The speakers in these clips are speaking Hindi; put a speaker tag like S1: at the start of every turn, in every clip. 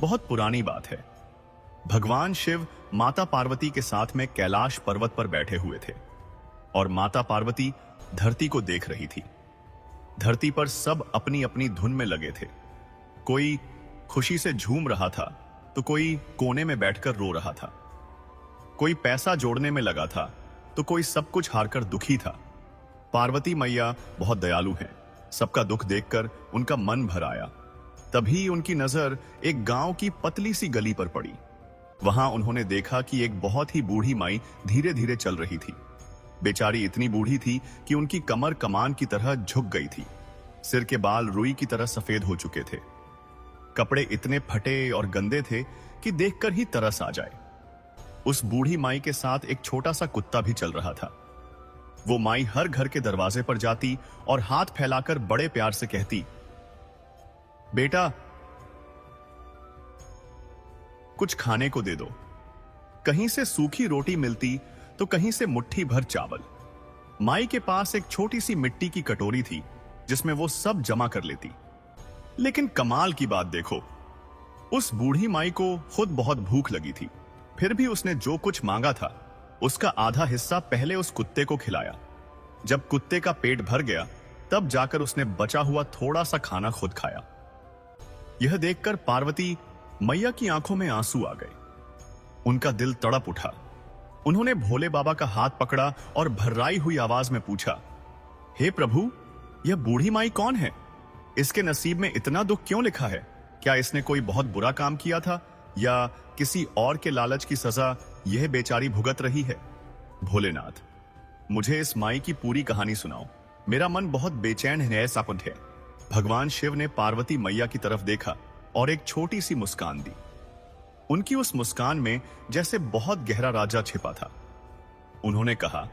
S1: बहुत पुरानी बात है। भगवान शिव माता पार्वती के साथ में कैलाश पर्वत पर बैठे हुए थे और माता पार्वती धरती को देख रही थी। धरती पर सब अपनी अपनी धुन में लगे थे। कोई खुशी से झूम रहा था तो कोई कोने में बैठकर रो रहा था। कोई पैसा जोड़ने में लगा था तो कोई सब कुछ हारकर दुखी था। पार्वती मैया बहुत दयालु हैं। सबका दुख देखकर उनका मन भर आया। तभी उनकी नजर एक गांव की पतली सी गली पर पड़ी। वहां उन्होंने देखा कि एक बहुत ही बूढ़ी माई धीरे धीरे चल रही थी। बेचारी इतनी बूढ़ी थी कि उनकी कमर कमान की तरह झुक गई थी। सिर के बाल रुई की तरह सफेद हो चुके थे। कपड़े इतने फटे और गंदे थे कि देखकर ही तरस आ जाए। उस बूढ़ी माई के साथ एक छोटा सा कुत्ता भी चल रहा था। वो माई हर घर के दरवाजे पर जाती और हाथ फैलाकर बड़े प्यार से कहती, बेटा कुछ खाने को दे दो। कहीं से सूखी रोटी मिलती तो कहीं से मुट्ठी भर चावल। माई के पास एक छोटी सी मिट्टी की कटोरी थी जिसमें वो सब जमा कर लेती। लेकिन कमाल की बात देखो, उस बूढ़ी माई को खुद बहुत भूख लगी थी। फिर भी उसने जो कुछ मांगा था उसका आधा हिस्सा पहले उस कुत्ते को खिलाया। जब कुत्ते का पेट भर गया तब जाकर उसने बचा हुआ थोड़ा सा खाना खुद खाया। यह देखकर पार्वती मैया की आंखों में आंसू आ गए। उनका दिल तड़प उठा। उन्होंने भोले बाबा का हाथ पकड़ा और भर्राई हुई आवाज में पूछा, हे प्रभु, यह बूढ़ी माई कौन है? इसके नसीब में इतना दुख क्यों लिखा है? क्या इसने कोई बहुत बुरा काम किया था या किसी और के लालच की सजा यह बेचारी भुगत रही है? भोलेनाथ, मुझे इस माई की पूरी कहानी सुनाओ। मेरा मन बहुत बेचैन है, ऐसा कुछ है। भगवान शिव ने पार्वती मैया की तरफ देखा और एक छोटी सी मुस्कान दी। उनकी उस मुस्कान में जैसे बहुत गहरा राजा छिपा था। उन्होंने कहा,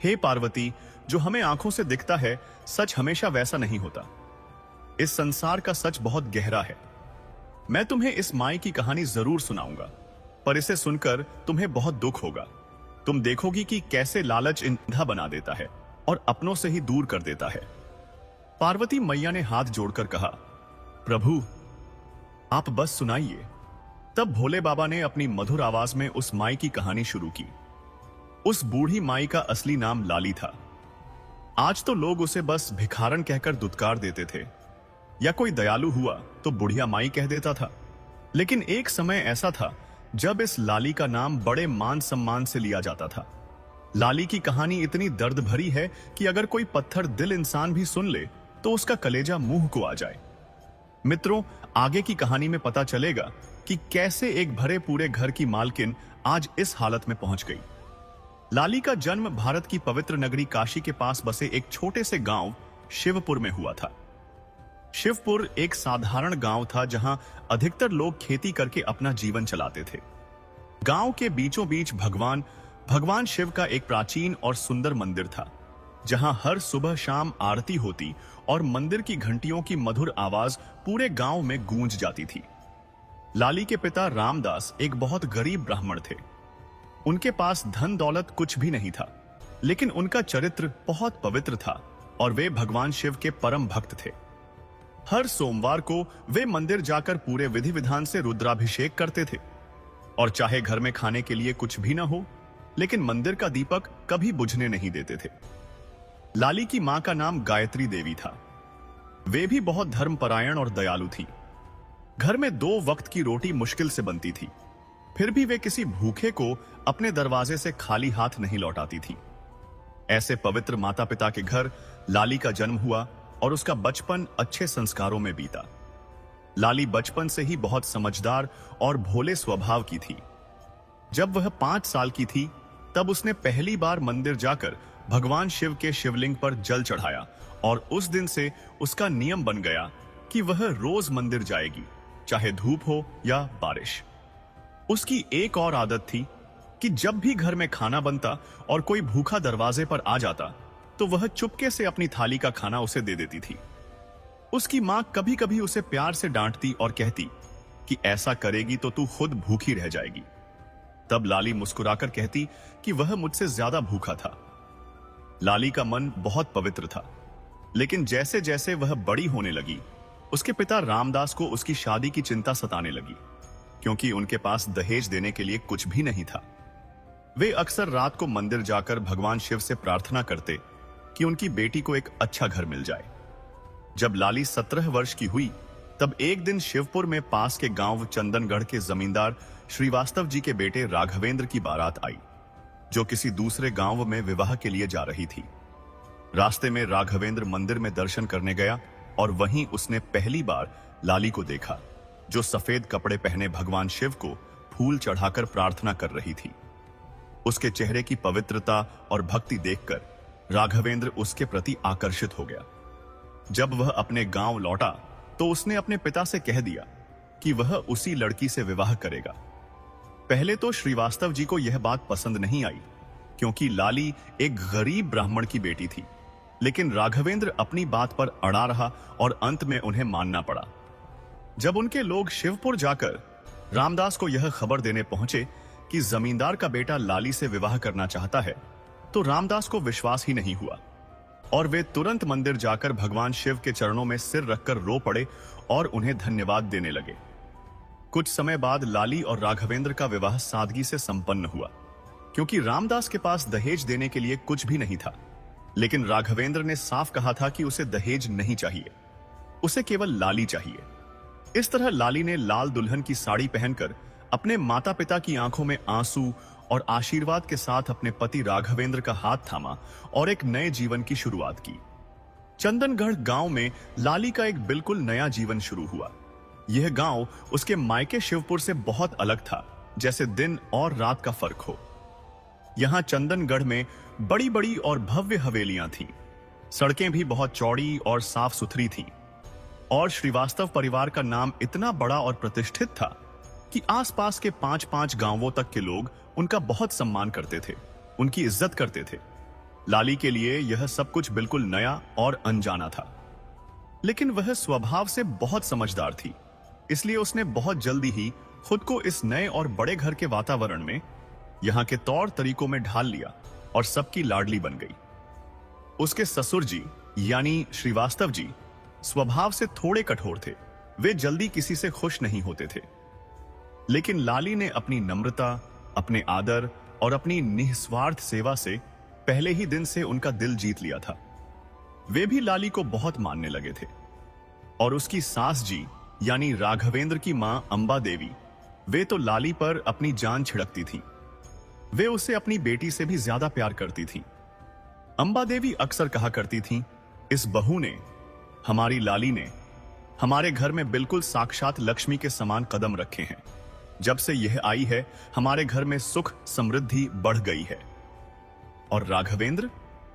S1: हे पार्वती, जो हमें आंखों से दिखता है सच हमेशा वैसा नहीं होता। इस संसार का सच बहुत गहरा है। मैं तुम्हें इस माई की कहानी जरूर सुनाऊंगा, पर इसे सुनकर तुम्हें बहुत दुख होगा। तुम देखोगी कि कैसे लालच इंधा बना देता है और अपनों से ही दूर कर देता है। पार्वती मैया ने हाथ जोड़कर कहा, प्रभु आप बस सुनाइए। तब भोले बाबा ने अपनी मधुर आवाज में उस माई की कहानी शुरू की। उस बूढ़ी माई का असली नाम लाली था। आज तो लोग उसे बस भिखारन कहकर दुत्कार देते थे या कोई दयालु हुआ तो बुढ़िया माई कह देता था। लेकिन एक समय ऐसा था जब इस लाली का नाम बड़े मान सम्मान से लिया जाता था। लाली की कहानी इतनी दर्द भरी है कि अगर कोई पत्थर दिल इंसान भी सुन ले तो उसका कलेजा मुंह को आ जाए। मित्रों, आगे की कहानी में पता चलेगा कि कैसे एक भरे पूरे घर की मालकिन आज इस हालत में पहुंच गई। लाली का जन्म भारत की पवित्र नगरी काशी के पास बसे एक छोटे से गांव शिवपुर में हुआ था। शिवपुर एक साधारण गांव था जहां अधिकतर लोग खेती करके अपना जीवन चलाते थे। गांव के बीचों बीच भगवान शिव का एक प्राचीन और सुंदर मंदिर था, जहां हर सुबह शाम आरती होती और मंदिर की घंटियों की मधुर आवाज पूरे गांव में गूंज जाती थी। लाली के पिता रामदास एक बहुत गरीब ब्राह्मण थे। उनके पास धन दौलत कुछ भी नहीं था, लेकिन उनका चरित्र बहुत पवित्र था और वे भगवान शिव के परम भक्त थे। हर सोमवार को वे मंदिर जाकर पूरे विधि विधान से रुद्राभिषेक करते थे और चाहे घर में खाने के लिए कुछ भी ना हो, लेकिन मंदिर का दीपक कभी बुझने नहीं देते थे। लाली की मां का नाम गायत्री देवी था। वे भी बहुत धर्मपरायण और दयालु थी। घर में 2 वक्त की रोटी मुश्किल से बनती थी, फिर भी वे किसी भूखे को अपने दरवाजे से खाली हाथ नहीं लौटाती थी। ऐसे पवित्र माता पिता के घर लाली का जन्म हुआ और उसका बचपन अच्छे संस्कारों में बीता। लाली बचपन से ही बहुत समझदार और भोले स्वभाव की थी। जब वह 5 साल की थी तब उसने पहली बार मंदिर जाकर भगवान शिव के शिवलिंग पर जल चढ़ाया और उस दिन से उसका नियम बन गया कि वह रोज मंदिर जाएगी, चाहे धूप हो या बारिश। उसकी एक और आदत थी कि जब भी घर में खाना बनता और कोई भूखा दरवाजे पर आ जाता तो वह चुपके से अपनी थाली का खाना उसे दे देती थी। उसकी मां कभी कभी उसे प्यार से डांटती और कहती कि ऐसा करेगी तो तू खुद भूखी रह जाएगी। तब लाली मुस्कुराकर कहती कि वह मुझसे ज्यादा भूखा था। लाली का मन बहुत पवित्र था, लेकिन जैसे जैसे वह बड़ी होने लगी उसके पिता रामदास को उसकी शादी की चिंता सताने लगी, क्योंकि उनके पास दहेज देने के लिए कुछ भी नहीं था। वे अक्सर रात को मंदिर जाकर भगवान शिव से प्रार्थना करते कि उनकी बेटी को एक अच्छा घर मिल जाए। जब लाली 17 वर्ष की हुई, तब एक दिन शिवपुर में पास के गांव चंदनगढ़ के जमींदार श्रीवास्तव जी के बेटे राघवेंद्र की बारात आई, जो किसी दूसरे गांव में विवाह के लिए जा रही थी। रास्ते में राघवेंद्र मंदिर में दर्शन करने गया और वहीं उसने पहली बार लाली को देखा, जो सफेद कपड़े पहने भगवान शिव को फूल चढ़ाकर प्रार्थना कर रही थी। उसके चेहरे की पवित्रता और भक्ति देखकर राघवेंद्र उसके प्रति आकर्षित हो गया। जब वह अपने गांव लौटा तो उसने अपने पिता से कह दिया कि वह उसी लड़की से विवाह करेगा। पहले तो श्रीवास्तव जी को यह बात पसंद नहीं आई, क्योंकि लाली एक गरीब ब्राह्मण की बेटी थी, लेकिन राघवेंद्र अपनी बात पर अड़ा रहा और अंत में उन्हें मानना पड़ा। जब उनके लोग शिवपुर जाकर रामदास को यह खबर देने पहुंचे कि जमींदार का बेटा लाली से विवाह करना चाहता है, तो रामदास को विश्वास ही नहीं हुआ और वे तुरंत मंदिर जाकर भगवान शिव के चरणों में सिर रखकर रो पड़े और उन्हें धन्यवाद देने लगे। कुछ समय बाद लाली और राघवेंद्र का विवाह सादगी से संपन्न हुआ, क्योंकि रामदास के पास दहेज देने के लिए कुछ भी नहीं था। लेकिन राघवेंद्र ने साफ कहा था कि उसे दहेज नहीं चाहिए, उसे केवल लाली चाहिए। इस तरह लाली ने लाल दुल्हन की साड़ी पहनकर अपने माता पिता की आंखों में आंसू और आशीर्वाद के साथ अपने पति राघवेंद्र का हाथ थामा और एक नए जीवन की शुरुआत की। चंदनगढ़ गांव में लाली का एक बिल्कुल नया जीवन शुरू हुआ। यह गांव उसके मायके शिवपुर से बहुत अलग था, जैसे दिन और रात का फर्क हो। यहां चंदनगढ़ में बड़ी बड़ी और भव्य हवेलियां थीं। सड़कें भी बहुत चौड़ी और साफ सुथरी थीं। और श्रीवास्तव परिवार का नाम इतना बड़ा और प्रतिष्ठित था कि आसपास के 5-5 गांवों तक के लोग उनका बहुत सम्मान करते थे, उनकी इज्जत करते थे। लाली के लिए यह सब कुछ बिल्कुल नया और अनजाना था, लेकिन वह स्वभाव से बहुत समझदार थी, इसलिए उसने बहुत जल्दी ही खुद को इस नए और बड़े घर के वातावरण में, यहां के तौर तरीकों में ढाल लिया और सबकी लाडली बन गई। उसके ससुर जी यानी श्रीवास्तव जी स्वभाव से थोड़े कठोर थे। वे जल्दी किसी से खुश नहीं होते थे, लेकिन लाली ने अपनी नम्रता, अपने आदर और अपनी निस्वार्थ सेवा से पहले ही दिन से उनका दिल जीत लिया था। वे भी लाली को बहुत मानने लगे थे। और उसकी सास जी यानी राघवेंद्र की मां अंबा देवी, वे तो लाली पर अपनी जान छिड़कती थीं। वे उसे अपनी बेटी से भी ज्यादा प्यार करती थीं। अंबा देवी अक्सर कहा करती थीं, इस बहू ने, हमारी लाली ने हमारे घर में बिल्कुल साक्षात लक्ष्मी के समान कदम रखे हैं। जब से यह आई है, हमारे घर में सुख समृद्धि बढ़ गई है। और राघवेंद्र,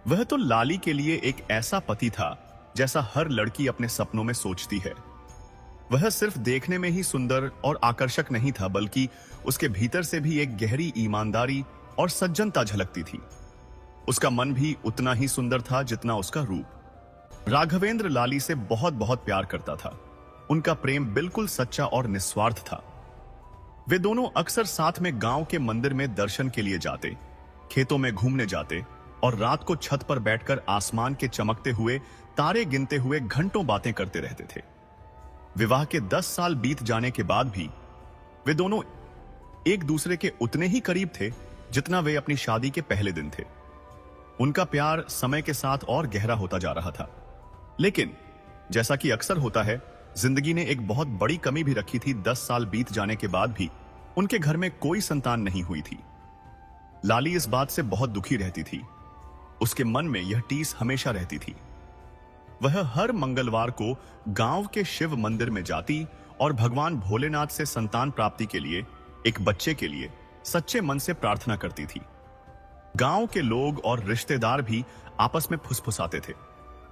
S1: वह तो लाली के लिए एक ऐसा पति था जैसा हर लड़की अपने सपनों में सोचती है। वह सिर्फ देखने में ही सुंदर और आकर्षक नहीं था, बल्कि उसके भीतर से भी एक गहरी ईमानदारी और सज्जनता झलकती थी। उसका मन भी उतना ही सुंदर था जितना उसका रूप। राघवेंद्र लाली से बहुत बहुत प्यार करता था। उनका प्रेम बिल्कुल सच्चा और निस्वार्थ था। वे दोनों अक्सर साथ में गांव के मंदिर में दर्शन के लिए जाते, खेतों में घूमने जाते और रात को छत पर बैठकर आसमान के चमकते हुए तारे गिनते हुए घंटों बातें करते रहते थे। विवाह के 10 साल बीत जाने के बाद भी वे दोनों एक दूसरे के उतने ही करीब थे जितना वे अपनी शादी के पहले दिन थे। उनका प्यार समय के साथ और गहरा होता जा रहा था, लेकिन जैसा कि अक्सर होता है, जिंदगी ने एक बहुत बड़ी कमी भी रखी थी। 10 साल बीत जाने के बाद भी उनके घर में कोई संतान नहीं हुई थी। लाली इस बात से बहुत दुखी रहती थी। उसके मन में यह टीस हमेशा रहती थी। वह हर मंगलवार को गांव के शिव मंदिर में जाती और भगवान भोलेनाथ से संतान प्राप्ति के लिए, एक बच्चे के लिए सच्चे मन से प्रार्थना करती थी। गांव के लोग और रिश्तेदार भी आपस में फुसफुसाते थे,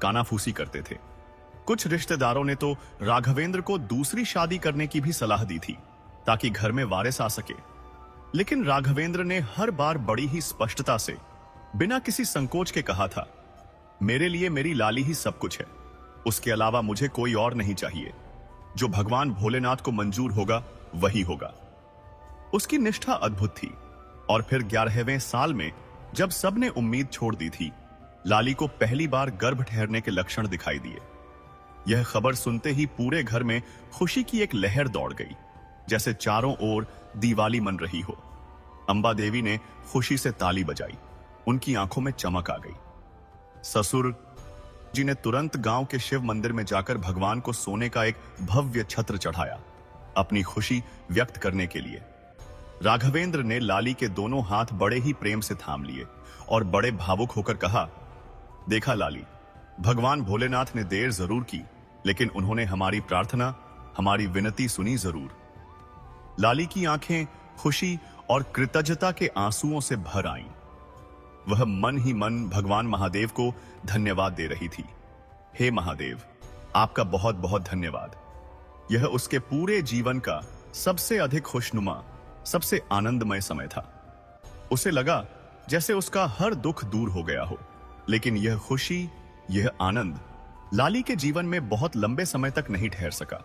S1: कानाफूसी करते थे। कुछ रिश्तेदारों ने तो राघवेंद्र को दूसरी शादी करने की भी सलाह दी थी ताकि घर में वारिस आ सके, लेकिन राघवेंद्र ने हर बार बड़ी ही स्पष्टता से, बिना किसी संकोच के कहा था, मेरे लिए मेरी लाली ही सब कुछ है, उसके अलावा मुझे कोई और नहीं चाहिए। जो भगवान भोलेनाथ को मंजूर होगा वही होगा। उसकी निष्ठा अद्भुत थी। और फिर 11वें साल में जब सबने उम्मीद छोड़ दी थी, लाली को पहली बार गर्भ ठहरने के लक्षण दिखाई दिए। यह खबर सुनते ही पूरे घर में खुशी की एक लहर दौड़ गई, जैसे चारों ओर दिवाली मन रही हो। अंबा देवी ने खुशी से ताली बजाई, उनकी आंखों में चमक आ गई। ससुर जी ने तुरंत गांव के शिव मंदिर में जाकर भगवान को सोने का एक भव्य छत्र चढ़ाया, अपनी खुशी व्यक्त करने के लिए। राघवेंद्र ने लाली के दोनों हाथ बड़े ही प्रेम से थाम लिए और बड़े भावुक होकर कहा, देखा लाली, भगवान भोलेनाथ ने देर जरूर की, लेकिन उन्होंने हमारी प्रार्थना, हमारी विनती सुनी जरूर। लाली की आंखें खुशी और कृतज्ञता के आंसुओं से भर आईं। वह मन ही मन भगवान महादेव को धन्यवाद दे रही थी। हे महादेव, आपका बहुत बहुत धन्यवाद। यह उसके पूरे जीवन का सबसे अधिक खुशनुमा, सबसे आनंदमय समय था। उसे लगा जैसे उसका हर दुख दूर हो गया हो। लेकिन यह खुशी, यह आनंद लाली के जीवन में बहुत लंबे समय तक नहीं ठहर सका।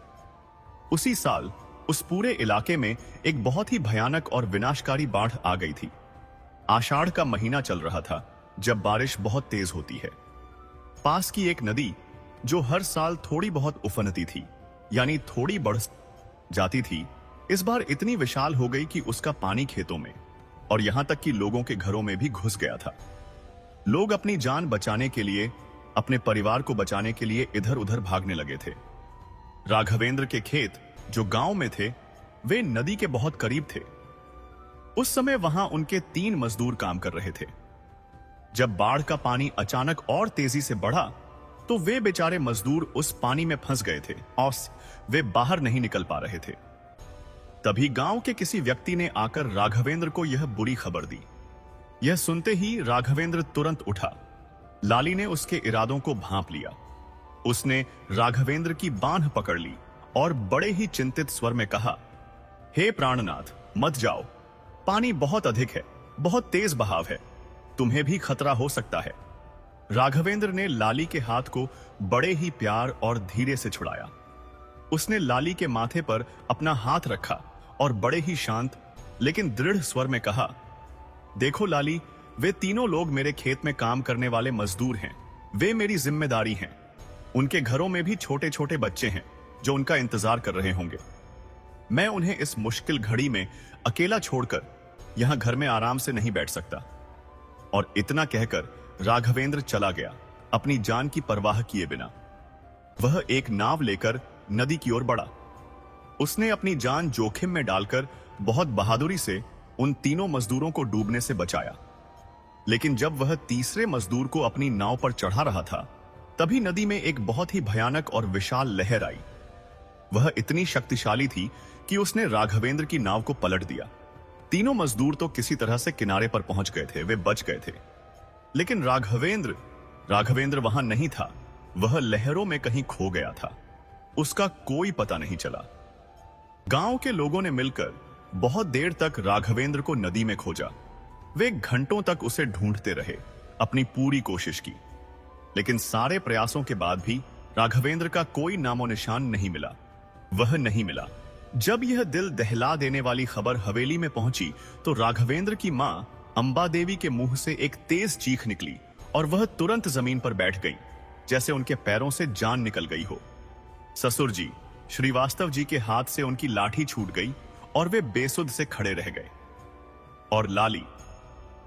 S1: उसी साल उस पूरे इलाके में एक बहुत ही भयानक और विनाशकारी बाढ़ आ गई थी। आषाढ़ का महीना चल रहा था, जब बारिश बहुत तेज होती है। पास की एक नदी, जो हर साल थोड़ी बहुत उफनती थी, यानी थोड़ी बढ़ जाती थी, इस बार इतनी विशाल हो गई कि उसका पानी खेतों में और यहां तक कि लोगों के घरों में भी घुस गया था। लोग अपनी जान बचाने के लिए, अपने परिवार को बचाने के लिए इधर उधर भागने लगे थे। राघवेंद्र के खेत, जो गांव में थे, वे नदी के बहुत करीब थे। उस समय वहां उनके 3 मजदूर काम कर रहे थे। जब बाढ़ का पानी अचानक और तेजी से बढ़ा, तो वे बेचारे मजदूर उस पानी में फंस गए थे और वे बाहर नहीं निकल पा रहे थे। तभी गांव के किसी व्यक्ति ने आकर राघवेंद्र को यह बुरी खबर दी। यह सुनते ही राघवेंद्र तुरंत उठा। लाली ने उसके इरादों को भांप लिया। उसने राघवेंद्र की बांह पकड़ ली और बड़े ही चिंतित स्वर में कहा, हे प्राणनाथ, मत जाओ। पानी बहुत अधिक है, बहुत तेज बहाव है, तुम्हें भी खतरा हो सकता है। राघवेंद्र ने लाली के हाथ को बड़े ही प्यार और धीरे से छुड़ाया। उसने लाली के माथे पर अपना हाथ रखा और बड़े ही शांत लेकिन दृढ़ स्वर में कहा, देखो लाली, वे तीनों लोग मेरे खेत में काम करने वाले मजदूर हैं। वे मेरी जिम्मेदारी हैं। उनके घरों में भी छोटे छोटे बच्चे हैं जो उनका इंतजार कर रहे होंगे। मैं उन्हें इस मुश्किल घड़ी में अकेला छोड़कर यहां घर में आराम से नहीं बैठ सकता। और इतना कहकर राघवेंद्र चला गया, अपनी जान की परवाह किए बिना। वह एक नाव लेकर नदी की ओर बढ़ा। उसने अपनी जान जोखिम में डालकर बहुत बहादुरी से उन तीनों मजदूरों को डूबने से बचाया। लेकिन जब वह तीसरे मजदूर को अपनी नाव पर चढ़ा रहा था, तभी नदी में एक बहुत ही भयानक और विशाल लहर आई। वह इतनी शक्तिशाली थी कि उसने राघवेंद्र की नाव को पलट दिया। तीनों मजदूर तो किसी तरह से किनारे पर पहुंच गए थे, वे बच गए थे। लेकिन राघवेंद्र वहां नहीं था। वह लहरों में कहीं खो गया था। उसका कोई पता नहीं चला। गांव के लोगों ने मिलकर बहुत देर तक राघवेंद्र को नदी में खोजा। वे घंटों तक उसे ढूंढते रहे, अपनी पूरी कोशिश की। लेकिन सारे प्रयासों के बाद भी राघवेंद्र का कोई नामो निशान नहीं मिला। वह नहीं मिला। जब यह दिल दहला देने वाली खबर हवेली में पहुंची, तो राघवेंद्र की मां अंबा देवी के मुंह से एक तेज चीख निकली और वह तुरंत जमीन पर बैठ गई, जैसे उनके पैरों से जान निकल गई हो। ससुर जी श्रीवास्तव जी के हाथ से उनकी लाठी छूट गई और वे बेसुध से खड़े रह गए। और लाली,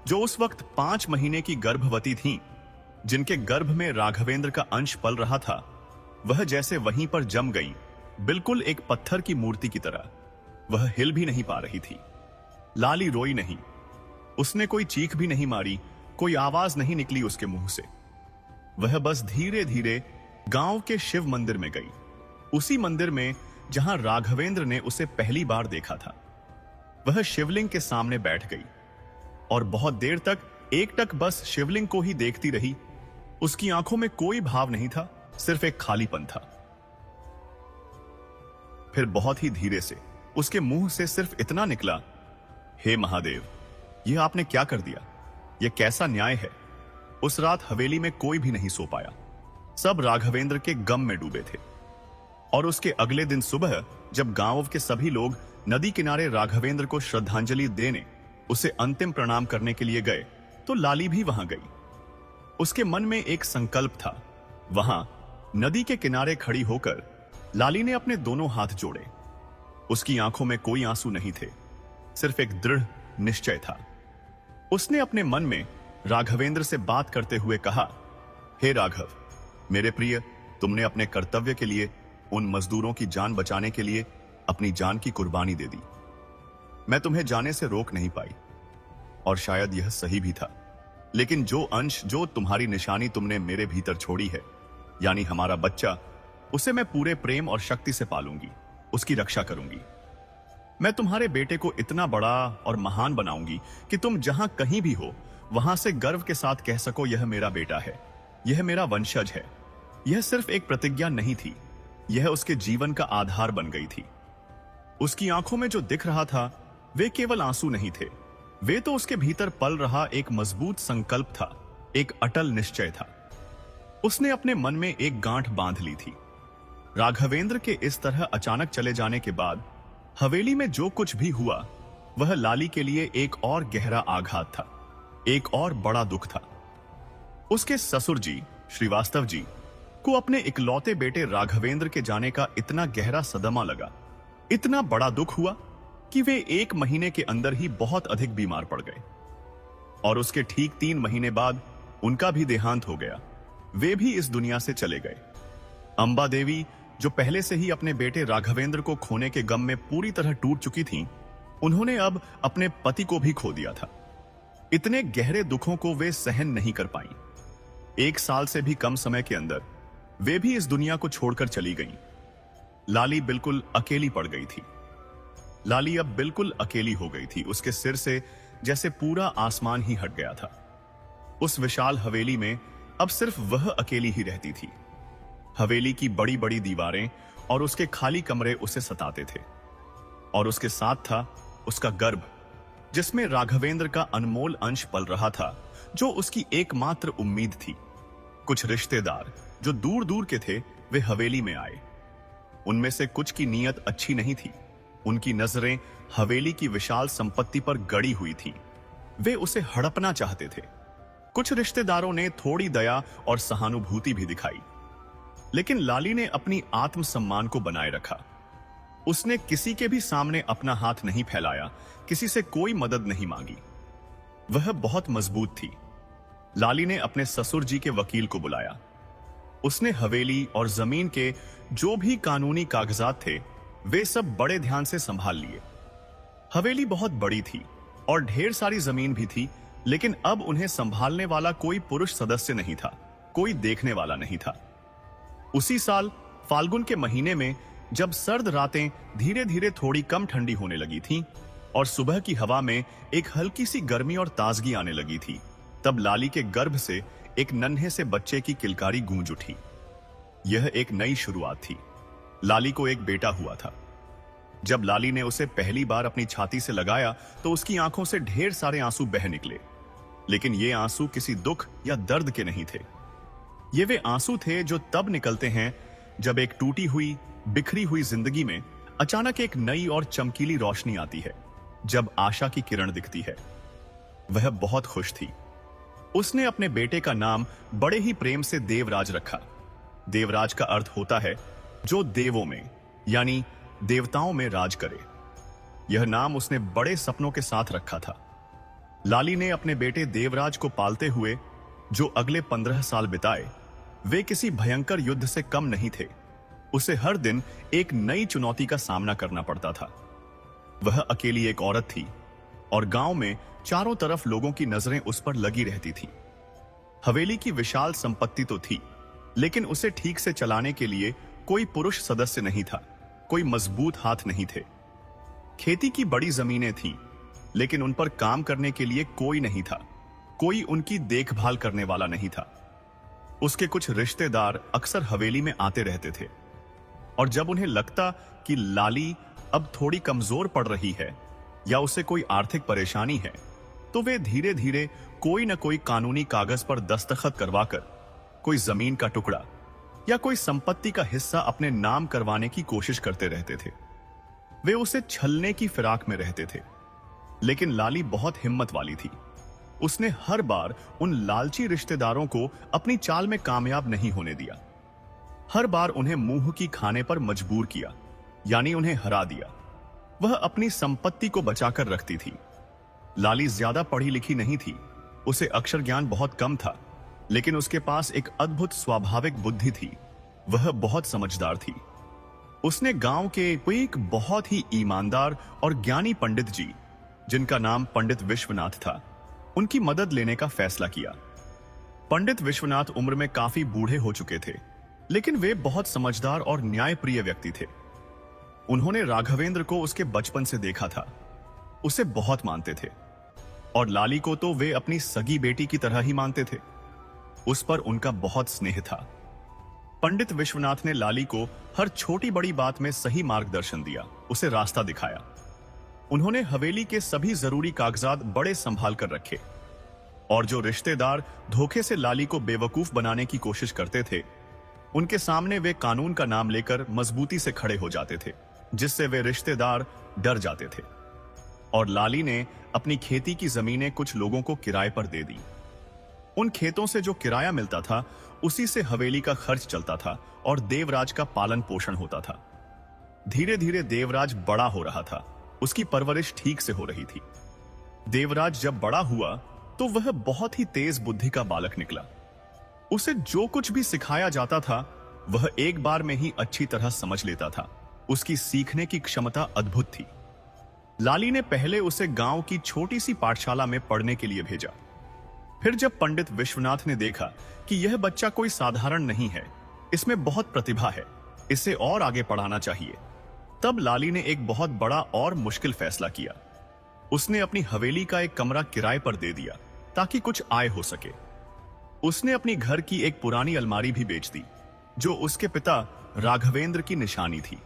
S1: जो उस वक्त 5 महीने की गर्भवती थीं, जिनके गर्भ में राघवेंद्र का अंश पल रहा था, वह जैसे वहीं पर जम गई, बिल्कुल एक पत्थर की मूर्ति की तरह। वह हिल भी नहीं पा रही थी। लाली रोई नहीं, उसने कोई चीख भी नहीं मारी, कोई आवाज नहीं निकली उसके मुंह से। वह बस धीरे धीरे गांव के शिव मंदिर में गई, उसी मंदिर में जहां राघवेंद्र ने उसे पहली बार देखा था। वह शिवलिंग के सामने बैठ गई और बहुत देर तक एकटक बस शिवलिंग को ही देखती रही। उसकी आंखों में कोई भाव नहीं था, सिर्फ एक खालीपन था। फिर बहुत ही धीरे से उसके मुंह से सिर्फ इतना निकला, हे महादेव, यह आपने क्या कर दिया? यह कैसा न्याय है? उस रात हवेली में कोई भी नहीं सो पाया। सब राघवेंद्र के गम में डूबे थे। और उसके अगले दिन सुबह जब गांव के सभी लोग नदी किनारे राघवेंद्र को श्रद्धांजलि देने, उसे अंतिम प्रणाम करने के लिए गए, तो लाली भी वहां गई। उसके मन में एक संकल्प था। वहां नदी के किनारे खड़ी होकर लाली ने अपने दोनों हाथ जोड़े। उसकी आंखों में कोई आंसू नहीं थे, सिर्फ एक दृढ़ निश्चय था। उसने अपने मन में राघवेंद्र से बात करते हुए कहा, हे राघव, मेरे प्रिय, तुमने अपने कर्तव्य के लिए, उन मजदूरों की जान बचाने के लिए अपनी जान की कुर्बानी दे दी। मैं तुम्हें जाने से रोक नहीं पाई, और शायद यह सही भी था। लेकिन जो अंश, जो तुम्हारी निशानी तुमने मेरे भीतर छोड़ी है, यानी हमारा बच्चा, उसे मैं पूरे प्रेम और शक्ति से पालूंगी, उसकी रक्षा करूंगी। मैं तुम्हारे बेटे को इतना बड़ा और महान बनाऊंगी कि तुम जहां कहीं भी हो, वहां से गर्व के साथ कह सको, यह मेरा बेटा है, यह मेरा वंशज है। यह सिर्फ एक प्रतिज्ञा नहीं थी, यह उसके जीवन का आधार बन गई थी। उसकी आंखों में जो दिख रहा था, वे केवल आंसू नहीं थे, वे तो उसके भीतर पल रहा एक मजबूत संकल्प था, एक अटल निश्चय था। उसने अपने मन में एक गांठ बांध ली थी। राघवेंद्र के इस तरह अचानक चले जाने के बाद हवेली में जो कुछ भी हुआ, वह लाली के लिए एक और गहरा आघात था, एक और बड़ा दुख था। उसके ससुर जी श्रीवास्तव जी को अपने इकलौते बेटे राघवेंद्र के जाने का इतना गहरा सदमा लगा, इतना बड़ा दुख हुआ कि वे 1 महीने के अंदर ही बहुत अधिक बीमार पड़ गए। और उसके ठीक 3 महीने बाद उनका भी देहांत हो गया। वे भी इस दुनिया से चले गए। अंबा देवी, जो पहले से ही अपने बेटे राघवेंद्र को खोने के गम में पूरी तरह टूट चुकी थीं, उन्होंने अब अपने पति को भी खो दिया था। इतने गहरे दुखों को वे सहन नहीं कर पाईं। 1 साल से भी कम समय के अंदर वे भी इस दुनिया को छोड़कर चली गईं। लाली बिल्कुल अकेली पड़ गई थी। लाली अब बिल्कुल अकेली हो गई थी। उसके सिर से जैसे पूरा आसमान ही हट गया था। उस विशाल हवेली में अब सिर्फ वह अकेली ही रहती थी। हवेली की बड़ी बड़ी दीवारें और उसके खाली कमरे उसे सताते थे, और उसके साथ था उसका गर्भ, जिसमें राघवेंद्र का अनमोल अंश पल रहा था, जो उसकी एकमात्र उम्मीद थी। कुछ रिश्तेदार जो दूर दूर के थे, वे हवेली में आए। उनमें से कुछ की नीयत अच्छी नहीं थी। उनकी नजरें हवेली की विशाल संपत्ति पर गड़ी हुई थी। वे उसे हड़पना चाहते थे। कुछ रिश्तेदारों ने थोड़ी दया और सहानुभूति भी दिखाई, लेकिन लाली ने अपनी आत्मसम्मान को बनाए रखा। उसने किसी के भी सामने अपना हाथ नहीं फैलाया, किसी से कोई मदद नहीं मांगी। वह बहुत मजबूत थी। लाली ने अपने ससुर जी के वकील को बुलाया। उसने हवेली और जमीन के जो भी कानूनी कागजात थे, वे सब बड़े ध्यान से संभाल लिए। हवेली बहुत बड़ी थी और ढेर सारी जमीन भी थी, लेकिन अब उन्हें संभालने वाला कोई पुरुष सदस्य नहीं था, कोई देखने वाला नहीं था। उसी साल फाल्गुन के महीने में, जब सर्द रातें धीरे धीरे थोड़ी कम ठंडी होने लगी थीं और सुबह की हवा में एक हल्की सी गर्मी और ताजगी आने लगी थी, तब लाली के गर्भ से एक नन्हे से बच्चे की किलकारी गूंज उठी। यह एक नई शुरुआत थी। लाली को एक बेटा हुआ था। जब लाली ने उसे पहली बार अपनी छाती से लगाया, तो उसकी आंखों से ढेर सारे आंसू बह निकले। लेकिन ये आंसू किसी दुख या दर्द के नहीं थे। ये वे आंसू थे जो तब निकलते हैं जब एक टूटी हुई, बिखरी हुई जिंदगी में अचानक एक नई और चमकीली रोशनी आती है, जब आशा की किरण दिखती है। वह बहुत खुश थी। उसने अपने बेटे का नाम बड़े ही प्रेम से देवराज रखा। देवराज का अर्थ होता है जो देवों में, यानी देवताओं में राज करे। यह नाम उसने बड़े सपनों के साथ रखा था। लाली ने अपने बेटे देवराज को पालते हुए जो अगले 15 साल बिताए, वे किसी भयंकर युद्ध से कम नहीं थे। उसे हर दिन एक नई चुनौती का सामना करना पड़ता था। वह अकेली एक औरत थी और गांव में चारों तरफ लोगों की नजरें उस पर लगी रहती थीं। हवेली की विशाल संपत्ति तो थी, लेकिन उसे ठीक से चलाने के लिए कोई पुरुष सदस्य नहीं था, कोई मजबूत हाथ नहीं थे। खेती की बड़ी जमीनें थीं, लेकिन उन पर काम करने के लिए कोई नहीं था, कोई उनकी देखभाल करने वाला नहीं था। उसके कुछ रिश्तेदार अक्सर हवेली में आते रहते थे, और जब उन्हें लगता कि लाली अब थोड़ी कमजोर पड़ रही है या उसे कोई आर्थिक परेशानी है, तो वे धीरे धीरे कोई न कोई कानूनी कागज पर दस्तखत करवाकर कोई जमीन का टुकड़ा या कोई संपत्ति का हिस्सा अपने नाम करवाने की कोशिश करते रहते थे। वे उसे छलने की फिराक में रहते थे, लेकिन लाली बहुत हिम्मत वाली थी। उसने हर बार उन लालची रिश्तेदारों को अपनी चाल में कामयाब नहीं होने दिया। हर बार उन्हें मुंह की खाने पर मजबूर किया, यानी उन्हें हरा दिया। वह अपनी संपत्ति को बचाकर रखती थी। लाली ज्यादा पढ़ी लिखी नहीं थी, उसे अक्षर ज्ञान बहुत कम था, लेकिन उसके पास एक अद्भुत स्वाभाविक बुद्धि थी। वह बहुत समझदार थी। उसने गांव के एक बहुत ही ईमानदार और ज्ञानी पंडित जी, जिनका नाम पंडित विश्वनाथ था, उनकी मदद लेने का फैसला किया। पंडित विश्वनाथ उम्र में काफी बूढ़े हो चुके थे, लेकिन वे बहुत समझदार और न्यायप्रिय व्यक्ति थे। उन्होंने राघवेंद्र को उसके बचपन से देखा था, उसे बहुत मानते थे, और लाली को तो वे अपनी सगी बेटी की तरह ही मानते थे। उस पर उनका बहुत स्नेह था। पंडित विश्वनाथ ने लाली को हर छोटी बड़ी बात में सही मार्गदर्शन दिया, उसे रास्ता दिखाया। उन्होंने हवेली के सभी जरूरी कागजात बड़े संभाल कर रखे, और जो रिश्तेदार धोखे से लाली को बेवकूफ बनाने की कोशिश करते थे, उनके सामने वे कानून का नाम लेकर मजबूती से खड़े हो जाते थे, जिससे वे रिश्तेदार डर जाते थे। और लाली ने अपनी खेती की जमीनें कुछ लोगों को किराए पर दे दी। उन खेतों से जो किराया मिलता था, उसी से हवेली का खर्च चलता था और देवराज का पालन पोषण होता था। धीरे धीरे देवराज बड़ा हो रहा था, उसकी परवरिश ठीक से हो रही थी। देवराज जब बड़ा हुआ तो वह बहुत ही तेज बुद्धि का बालक निकला। उसे जो कुछ भी सिखाया जाता था, वह एक बार में ही अच्छी तरह समझ लेता था। उसकी सीखने की क्षमता अद्भुत थी। लाली ने पहले उसे गांव की छोटी सी पाठशाला में पढ़ने के लिए भेजा। फिर जब पंडित विश्वनाथ ने देखा कि यह बच्चा कोई साधारण नहीं है, इसमें बहुत प्रतिभा है, इसे और आगे पढ़ाना चाहिए, तब लाली ने एक बहुत बड़ा और मुश्किल फैसला किया। उसने अपनी हवेली का एक कमरा किराए पर दे दिया ताकि कुछ आय हो सके। उसने अपनी घर की एक पुरानी अलमारी भी बेच दी, जो उसके पिता राघवेंद्र की निशानी थी।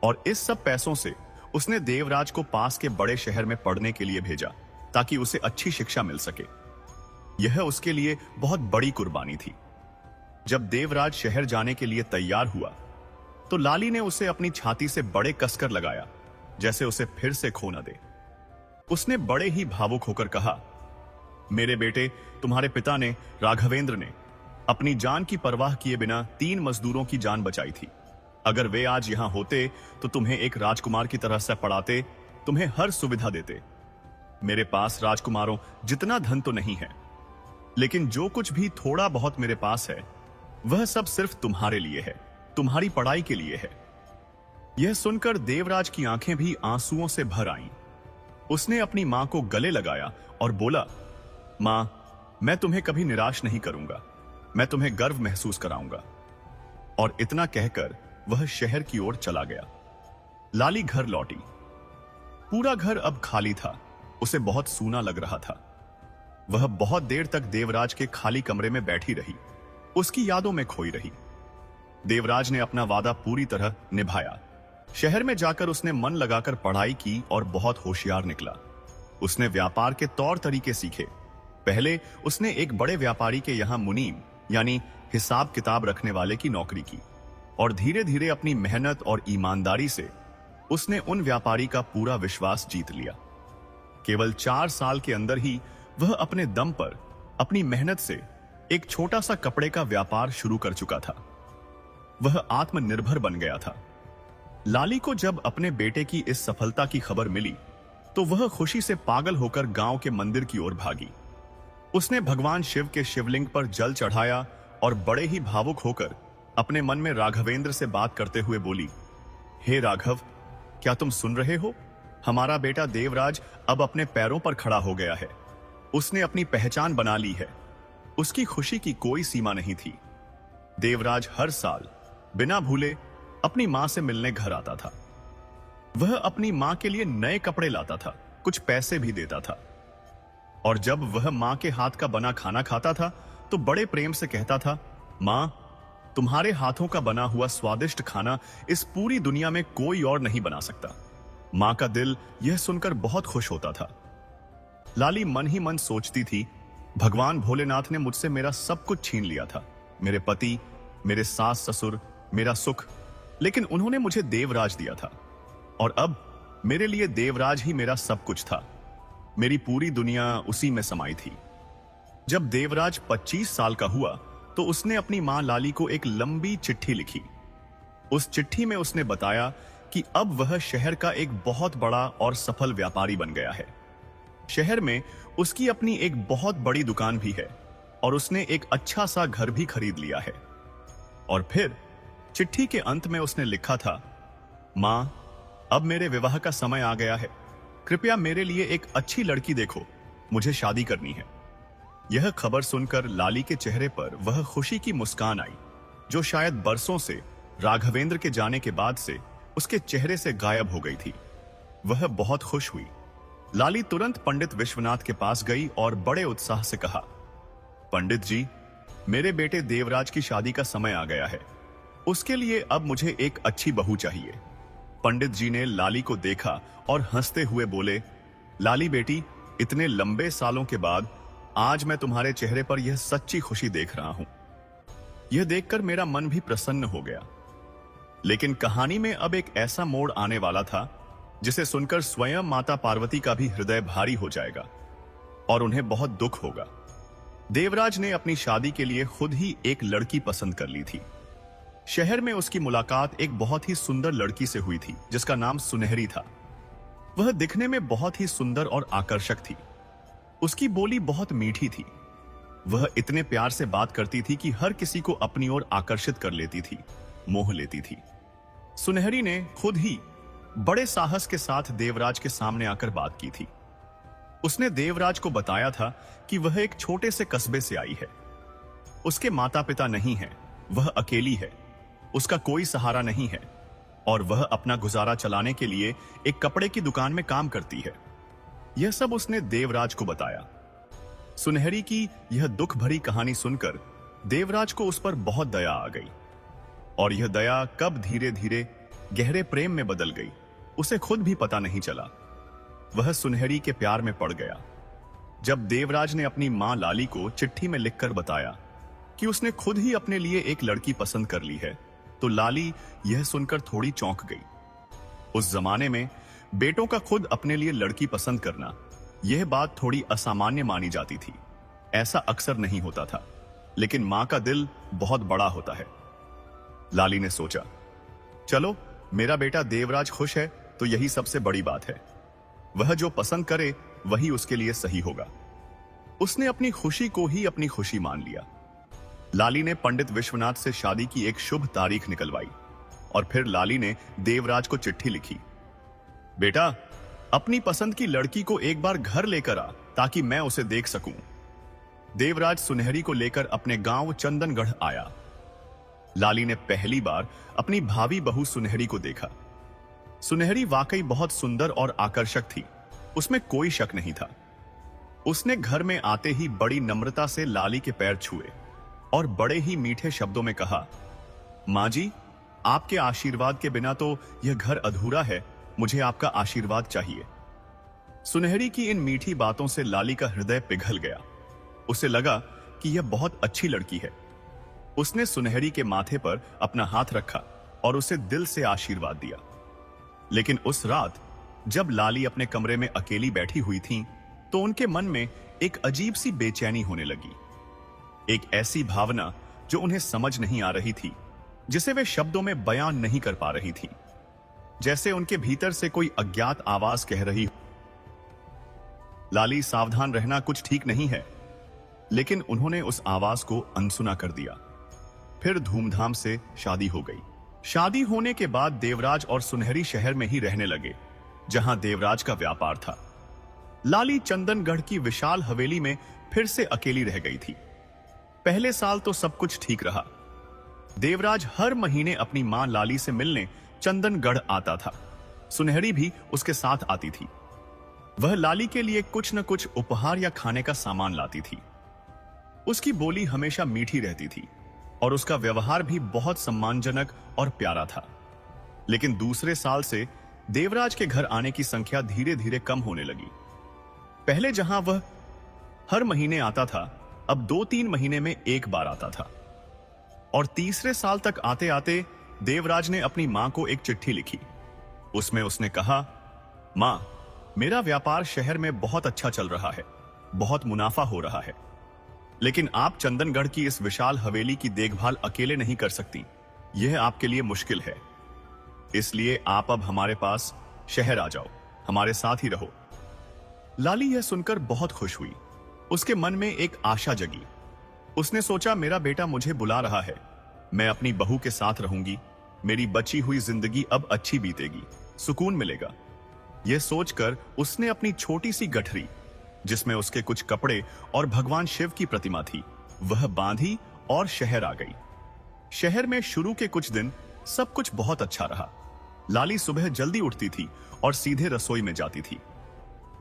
S1: और इस सब पैसों से उसने देवराज को पास के बड़े शहर में पढ़ने के लिए भेजा, ताकि उसे अच्छी शिक्षा मिल सके। यह उसके लिए बहुत बड़ी कुर्बानी थी। जब देवराज शहर जाने के लिए तैयार हुआ, तो लाली ने उसे अपनी छाती से बड़े कसकर लगाया, जैसे उसे फिर से खो न दे। उसने बड़े ही भावुक होकर कहा, मेरे बेटे, तुम्हारे पिता ने, राघवेंद्र ने, अपनी जान की परवाह किए बिना 3 मजदूरों की जान बचाई थी। अगर वे आज यहां होते तो तुम्हें एक राजकुमार की तरह से पढ़ाते, तुम्हें हर सुविधा देते। मेरे पास राजकुमारों जितना धन तो नहीं है, लेकिन जो कुछ भी थोड़ा बहुत मेरे पास है, वह सब सिर्फ तुम्हारे लिए है, तुम्हारी पढ़ाई के लिए है। यह सुनकर देवराज की आंखें भी आंसुओं से भर आईं। उसने अपनी मां को गले लगाया और बोला, मां, मैं तुम्हें कभी निराश नहीं करूंगा, मैं तुम्हें गर्व महसूस कराऊंगा। और इतना कहकर वह शहर की ओर चला गया। लाली घर लौटी। पूरा घर अब खाली था, उसे बहुत सूना लग रहा था। वह बहुत देर तक देवराज के खाली कमरे में बैठी रही, उसकी यादों में खोई रही। देवराज ने अपना वादा पूरी तरह निभाया। शहर में जाकर उसने मन लगाकर पढ़ाई की और बहुत होशियार निकला। उसने व्यापार के तौर तरीके सीखे। पहले उसने एक बड़े व्यापारी के यहां मुनीम, यानी हिसाब किताब रखने वाले की नौकरी की, और धीरे धीरे अपनी मेहनत और ईमानदारी से उसने उन व्यापारी का पूरा विश्वास जीत लिया। केवल 4 साल के अंदर ही वह अपने दम पर, अपनी मेहनत से एक छोटा सा कपड़े का व्यापार शुरू कर चुका था। वह आत्मनिर्भर बन गया था। लाली को जब अपने बेटे की इस सफलता की खबर मिली, तो वह खुशी से पागल होकर गांव के मंदिर की ओर भागी। उसने भगवान शिव के शिवलिंग पर जल चढ़ाया और बड़े ही भावुक होकर अपने मन में राघवेंद्र से बात करते हुए बोली, हे राघव, क्या तुम सुन रहे हो? हमारा बेटा देवराज अब अपने पैरों पर खड़ा हो गया है। उसने अपनी पहचान बना ली है। उसकी खुशी की कोई सीमा नहीं थी। देवराज हर साल बिना भूले अपनी मां से मिलने घर आता था। वह अपनी मां के लिए नए कपड़े लाता था, कुछ पैसे भी देता था। और जब वह मां के हाथ का बना खाना खाता था, तो बड़े प्रेम से कहता था, मां, तुम्हारे हाथों का बना हुआ स्वादिष्ट खाना इस पूरी दुनिया में कोई और नहीं बना सकता। मां का दिल यह सुनकर बहुत खुश होता था। लाली मन ही मन सोचती थी, भगवान भोलेनाथ ने मुझसे मेरा सब कुछ छीन लिया था, मेरे पति, मेरे सास ससुर, मेरा सुख, लेकिन उन्होंने मुझे देवराज दिया था, और अब मेरे लिए देवराज ही मेरा सब कुछ था। मेरी पूरी दुनिया उसी में समाई थी। जब देवराज 25 साल का हुआ, तो उसने अपनी मां लाली को एक लंबी चिट्ठी लिखी। उस चिट्ठी में उसने बताया कि अब वह शहर का एक बहुत बड़ा और सफल व्यापारी बन गया है। शहर में उसकी अपनी एक बहुत बड़ी दुकान भी है और उसने एक अच्छा सा घर भी खरीद लिया है। और फिर चिट्ठी के अंत में उसने लिखा था, मां, अब मेरे विवाह का समय आ गया है। कृपया मेरे लिए एक अच्छी लड़की देखो, मुझे शादी करनी है। यह खबर सुनकर लाली के चेहरे पर वह खुशी की मुस्कान आई जो शायद बरसों से राघवेंद्र के जाने के बाद से उसके चेहरे से गायब हो गई थी। वह बहुत खुश हुई। लाली तुरंत पंडित विश्वनाथ के पास गई और बड़े उत्साह से कहा, पंडित जी, मेरे बेटे देवराज की शादी का समय आ गया है। उसके लिए अब मुझे एक अच्छी बहू चाहिए। पंडित जी ने लाली को देखा और हंसते हुए बोले, लाली बेटी, इतने लंबे सालों के बाद आज मैं तुम्हारे चेहरे पर यह सच्ची खुशी देख रहा हूं। यह देखकर मेरा मन भी प्रसन्न हो गया। लेकिन कहानी में अब एक ऐसा मोड़ आने वाला था जिसे सुनकर स्वयं माता पार्वती का भी हृदय भारी हो जाएगा और उन्हें बहुत दुख होगा। देवराज ने अपनी शादी के लिए खुद ही एक लड़की पसंद कर ली थी। शहर में उसकी मुलाकात एक बहुत ही सुंदर लड़की से हुई थी जिसका नाम सुनहरी था। वह दिखने में बहुत ही सुंदर और आकर्षक थी। उसकी बोली बहुत मीठी थी। वह इतने प्यार से बात करती थी कि हर किसी को अपनी ओर आकर्षित कर लेती थी, मोह लेती थी। सुनहरी ने खुद ही बड़े साहस के साथ देवराज के सामने आकर बात की थी। उसने देवराज को बताया था कि वह एक छोटे से कस्बे से आई है। उसके माता पिता नहीं है, वह अकेली है, उसका कोई सहारा नहीं है और वह अपना गुजारा चलाने के लिए एक कपड़े की दुकान में काम करती है। यह सब उसने देवराज को बताया। सुनहरी की यह दुख भरी कहानी सुनकर देवराज को उस पर बहुत दया आ गई और यह दया कब धीरे धीरे गहरे प्रेम में बदल गई उसे खुद भी पता नहीं चला। वह सुनहरी के प्यार में पड़ गया। जब देवराज ने अपनी मां लाली को चिट्ठी में लिखकर बताया कि उसने खुद ही अपने लिए एक लड़की पसंद कर ली है, तो लाली यह सुनकर थोड़ी चौंक गई। उस जमाने में बेटों का खुद अपने लिए लड़की पसंद करना, यह बात थोड़ी असामान्य मानी जाती थी। ऐसा अक्सर नहीं होता था, लेकिन मां का दिल बहुत बड़ा होता है। लाली ने सोचा, चलो, मेरा बेटा देवराज खुश है तो यही सबसे बड़ी बात है। वह जो पसंद करे वही उसके लिए सही होगा। उसने अपनी खुशी को ही अपनी खुशी मान लिया। लाली ने पंडित विश्वनाथ से शादी की एक शुभ तारीख निकलवाई और फिर लाली ने देवराज को चिट्ठी लिखी, बेटा, अपनी पसंद की लड़की को एक बार घर लेकर आ ताकि मैं उसे देख सकूं। देवराज सुनहरी को लेकर अपने गांव चंदनगढ़ आया। लाली ने पहली बार अपनी भावी बहू सुनहरी को देखा। सुनहरी वाकई बहुत सुंदर और आकर्षक थी, उसमें कोई शक नहीं था। उसने घर में आते ही बड़ी नम्रता से लाली के पैर छुए और बड़े ही मीठे शब्दों में कहा, मां जी, आपके आशीर्वाद के बिना तो यह घर अधूरा है, मुझे आपका आशीर्वाद चाहिए। सुनहरी की इन मीठी बातों से लाली का हृदय पिघल गया। उसे लगा कि यह बहुत अच्छी लड़की है। उसने सुनहरी के माथे पर अपना हाथ रखा और उसे दिल से आशीर्वाद दिया। लेकिन उस रात जब लाली अपने कमरे में अकेली बैठी हुई थी, तो उनके मन में एक अजीब सी बेचैनी होने लगी। एक ऐसी भावना जो उन्हें समझ नहीं आ रही थी, जिसे वे शब्दों में बयान नहीं कर पा रही थी। जैसे उनके भीतर से कोई अज्ञात आवाज कह रही, लाली, सावधान रहना, कुछ ठीक नहीं है। लेकिन उन्होंने उस आवाज को अनसुना कर दिया। फिर धूमधाम से शादी हो गई। शादी होने के बाद देवराज और सुनहरी शहर में ही रहने लगे, जहां देवराज का व्यापार था। लाली चंदनगढ़ की विशाल हवेली में फिर से अकेली रह गई थी। पहले साल तो सब कुछ ठीक रहा। देवराज हर महीने अपनी मां लाली से मिलने चंदनगढ़ आता था। सुनहरी भी उसके साथ आती थी। वह लाली के लिए कुछ न कुछ उपहार या खाने का सामान लाती थी। उसकी बोली हमेशा मीठी रहती थी और उसका व्यवहार भी बहुत सम्मानजनक और प्यारा था। लेकिन दूसरे साल से देवराज के घर आने की संख्या धीरे धीरे कम होने लगी। पहले जहां वह हर महीने आता था, अब 2-3 महीने में एक बार आता था। और तीसरे साल तक आते आते देवराज ने अपनी मां को एक चिट्ठी लिखी। उसमें उसने कहा, मां, मेरा व्यापार शहर में बहुत अच्छा चल रहा है, बहुत मुनाफा हो रहा है। लेकिन आप चंदनगढ़ की इस विशाल हवेली की देखभाल अकेले नहीं कर सकती। यह आपके लिए मुश्किल है। इसलिए आप अब हमारे पास शहर आ जाओ, हमारे साथ ही रहो। लाली यह सुनकर बहुत खुश हुई। उसके मन में एक आशा जगी। उसने सोचा, मेरा बेटा मुझे बुला रहा है, मैं अपनी बहू के साथ रहूंगी, मेरी बची हुई जिंदगी अब अच्छी बीतेगी, सुकून मिलेगा। यह सोचकर उसने अपनी छोटी सी गठरी, जिसमें उसके कुछ कपड़े और भगवान शिव की प्रतिमा थी, वह बांधी और शहर आ गई। शहर में शुरू के कुछ दिन सब कुछ बहुत अच्छा रहा। लाली सुबह जल्दी उठती थी और सीधे रसोई में जाती थी।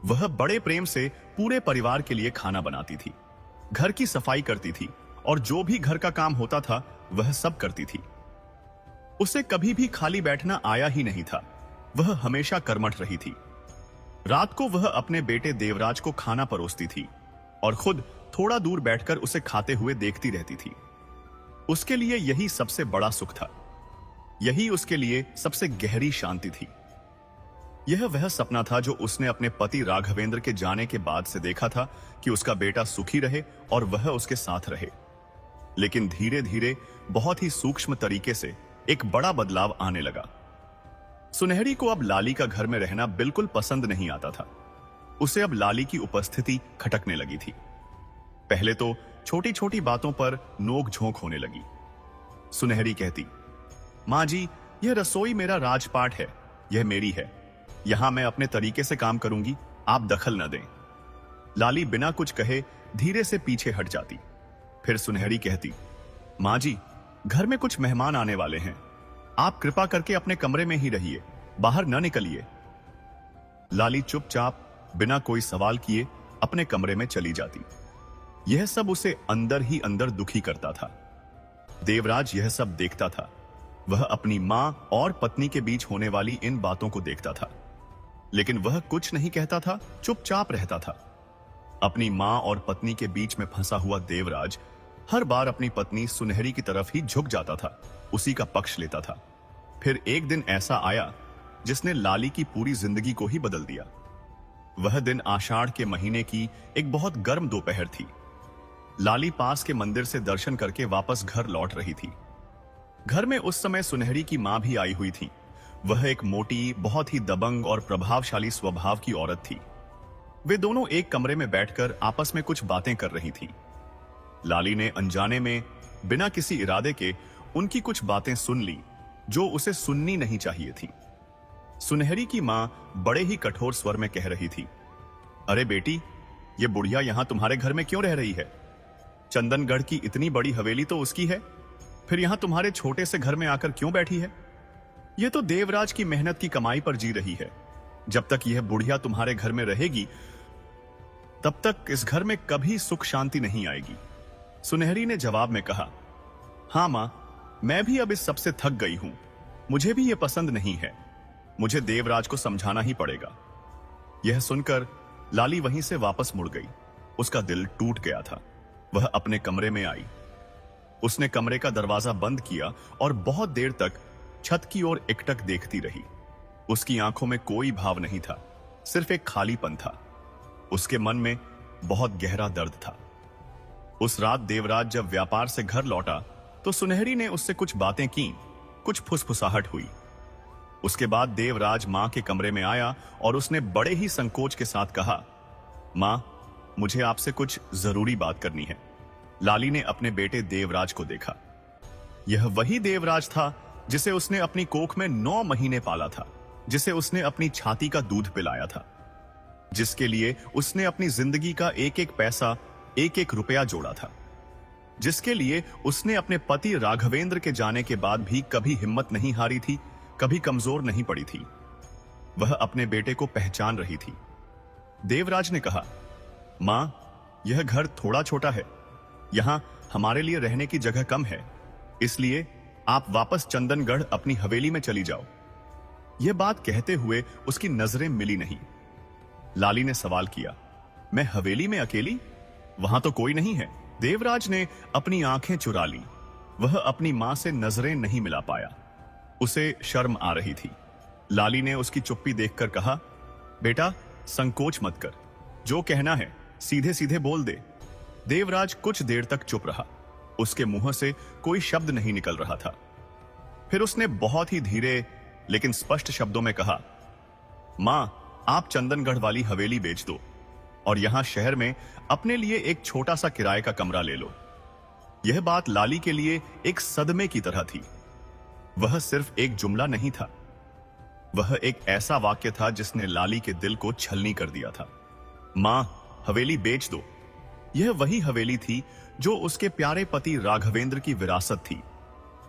S1: वह बड़े प्रेम से पूरे परिवार के लिए खाना बनाती थी, घर की सफाई करती थी और जो भी घर का काम होता था वह सब करती थी। उसे कभी भी खाली बैठना आया ही नहीं था। वह हमेशा कर्मठ रही थी। रात को वह अपने बेटे देवराज को खाना परोसती थी और खुद थोड़ा दूर बैठकर उसे खाते हुए देखती रहती थी। उसके लिए यही सबसे बड़ा सुख था। यही उसके लिए सबसे गहरी शांति थी। यह वह सपना था जो उसने अपने पति राघवेंद्र के जाने के बाद से देखा था कि उसका बेटा सुखी रहे और वह उसके साथ रहे। लेकिन धीरे धीरे बहुत ही सूक्ष्म तरीके से एक बड़ा बदलाव आने लगा। सुनहरी को अब लाली का घर में रहना बिल्कुल पसंद नहीं आता था। उसे अब लाली की उपस्थिति खटकने लगी थी। पहले तो छोटी छोटी बातों पर नोक झोंक होने लगी। सुनहरी कहती, मां जी, यह रसोई मेरा राजपाट है, यह मेरी है, यहां मैं अपने तरीके से काम करूंगी, आप दखल न दें। लाली बिना कुछ कहे धीरे से पीछे हट जाती। फिर सुनहरी कहती, मां जी, घर में कुछ मेहमान आने वाले हैं, आप कृपा करके अपने कमरे में ही रहिए, बाहर न निकलिए। लाली चुपचाप बिना कोई सवाल किए अपने कमरे में चली जाती। यह सब उसे अंदर ही अंदर दुखी करता था। देवराज यह सब देखता था। वह अपनी मां और पत्नी के बीच होने वाली इन बातों को देखता था, लेकिन वह कुछ नहीं कहता था, चुपचाप रहता था। अपनी मां और पत्नी के बीच में फंसा हुआ देवराज हर बार अपनी पत्नी सुनहरी की तरफ ही झुक जाता था, उसी का पक्ष लेता था। फिर एक दिन ऐसा आया जिसने लाली की पूरी जिंदगी को ही बदल दिया। वह दिन आषाढ़ के महीने की एक बहुत गर्म दोपहर थी। लाली पास के मंदिर से दर्शन करके वापस घर लौट रही थी। घर में उस समय सुनहरी की मां भी आई हुई थी। वह एक मोटी, बहुत ही दबंग और प्रभावशाली स्वभाव की औरत थी। वे दोनों एक कमरे में बैठकर आपस में कुछ बातें कर रही थी। लाली ने अनजाने में, बिना किसी इरादे के, उनकी कुछ बातें सुन ली जो उसे सुननी नहीं चाहिए थी। सुनहरी की मां बड़े ही कठोर स्वर में कह रही थी, अरे बेटी, ये बुढ़िया यहां तुम्हारे घर में क्यों रह रही है? चंदनगढ़ की इतनी बड़ी हवेली तो उसकी है, फिर यहां तुम्हारे छोटे से घर में आकर क्यों बैठी है? यह तो देवराज की मेहनत की कमाई पर जी रही है। जब तक यह बुढ़िया तुम्हारे घर में रहेगी तब तक इस घर में कभी सुख शांति नहीं आएगी। सुनहरी ने जवाब में कहा, हां मां, मैं भी अब इस सबसे थक गई हूं। मुझे भी यह पसंद नहीं है। मुझे देवराज को समझाना ही पड़ेगा। यह सुनकर लाली वहीं से वापस मुड़ गई। उसका दिल टूट गया था। वह अपने कमरे में आई। उसने कमरे का दरवाजा बंद किया और बहुत देर तक छत की ओर एकटक देखती रही। उसकी आंखों में कोई भाव नहीं था, सिर्फ एक खालीपन था। उसके मन में बहुत गहरा दर्द था। उस रात देवराज जब व्यापार से घर लौटा तो सुनहरी ने उससे कुछ बातें की, कुछ फुसफुसाहट हुई। उसके बाद देवराज मां के कमरे में आया और उसने बड़े ही संकोच के साथ कहा, मां, मुझे आपसे कुछ जरूरी बात करनी है। लाली ने अपने बेटे देवराज को देखा। यह वही देवराज था जिसे उसने अपनी कोख में 9 महीने पाला था, जिसे उसने अपनी छाती का दूध पिलाया था, जिसके लिए उसने अपनी जिंदगी का एक एक पैसा, एक एक रुपया जोड़ा था, जिसके लिए उसने अपने पति राघवेंद्र के जाने के बाद भी कभी हिम्मत नहीं हारी थी, कभी कमजोर नहीं पड़ी थी। वह अपने बेटे को पहचान रही थी। देवराज ने कहा, मां, यह घर थोड़ा छोटा है, यहां हमारे लिए रहने की जगह कम है, इसलिए आप वापस चंदनगढ़ अपनी हवेली में चली जाओ। यह बात कहते हुए उसकी नजरें मिली नहीं। लाली ने सवाल किया, मैं हवेली में अकेली? वहां तो कोई नहीं है। देवराज ने अपनी आंखें चुरा ली। वह अपनी मां से नजरें नहीं मिला पाया। उसे शर्म आ रही थी। लाली ने उसकी चुप्पी देखकर कहा, बेटा, संकोच मत कर, जो कहना है सीधे सीधे बोल दे। देवराज कुछ देर तक चुप रहा। उसके मुंह से कोई शब्द नहीं निकल रहा था। फिर उसने बहुत ही धीरे लेकिन स्पष्ट शब्दों में कहा, मां, आप चंदनगढ़ वाली हवेली बेच दो और यहां शहर में अपने लिए एक छोटा सा किराए का कमरा ले लो। यह बात लाली के लिए एक सदमे की तरह थी। वह सिर्फ एक जुमला नहीं था, वह एक ऐसा वाक्य था जिसने लाली के दिल को छलनी कर दिया था। मां, हवेली बेच दो। यह वही हवेली थी जो उसके प्यारे पति राघवेंद्र की विरासत थी,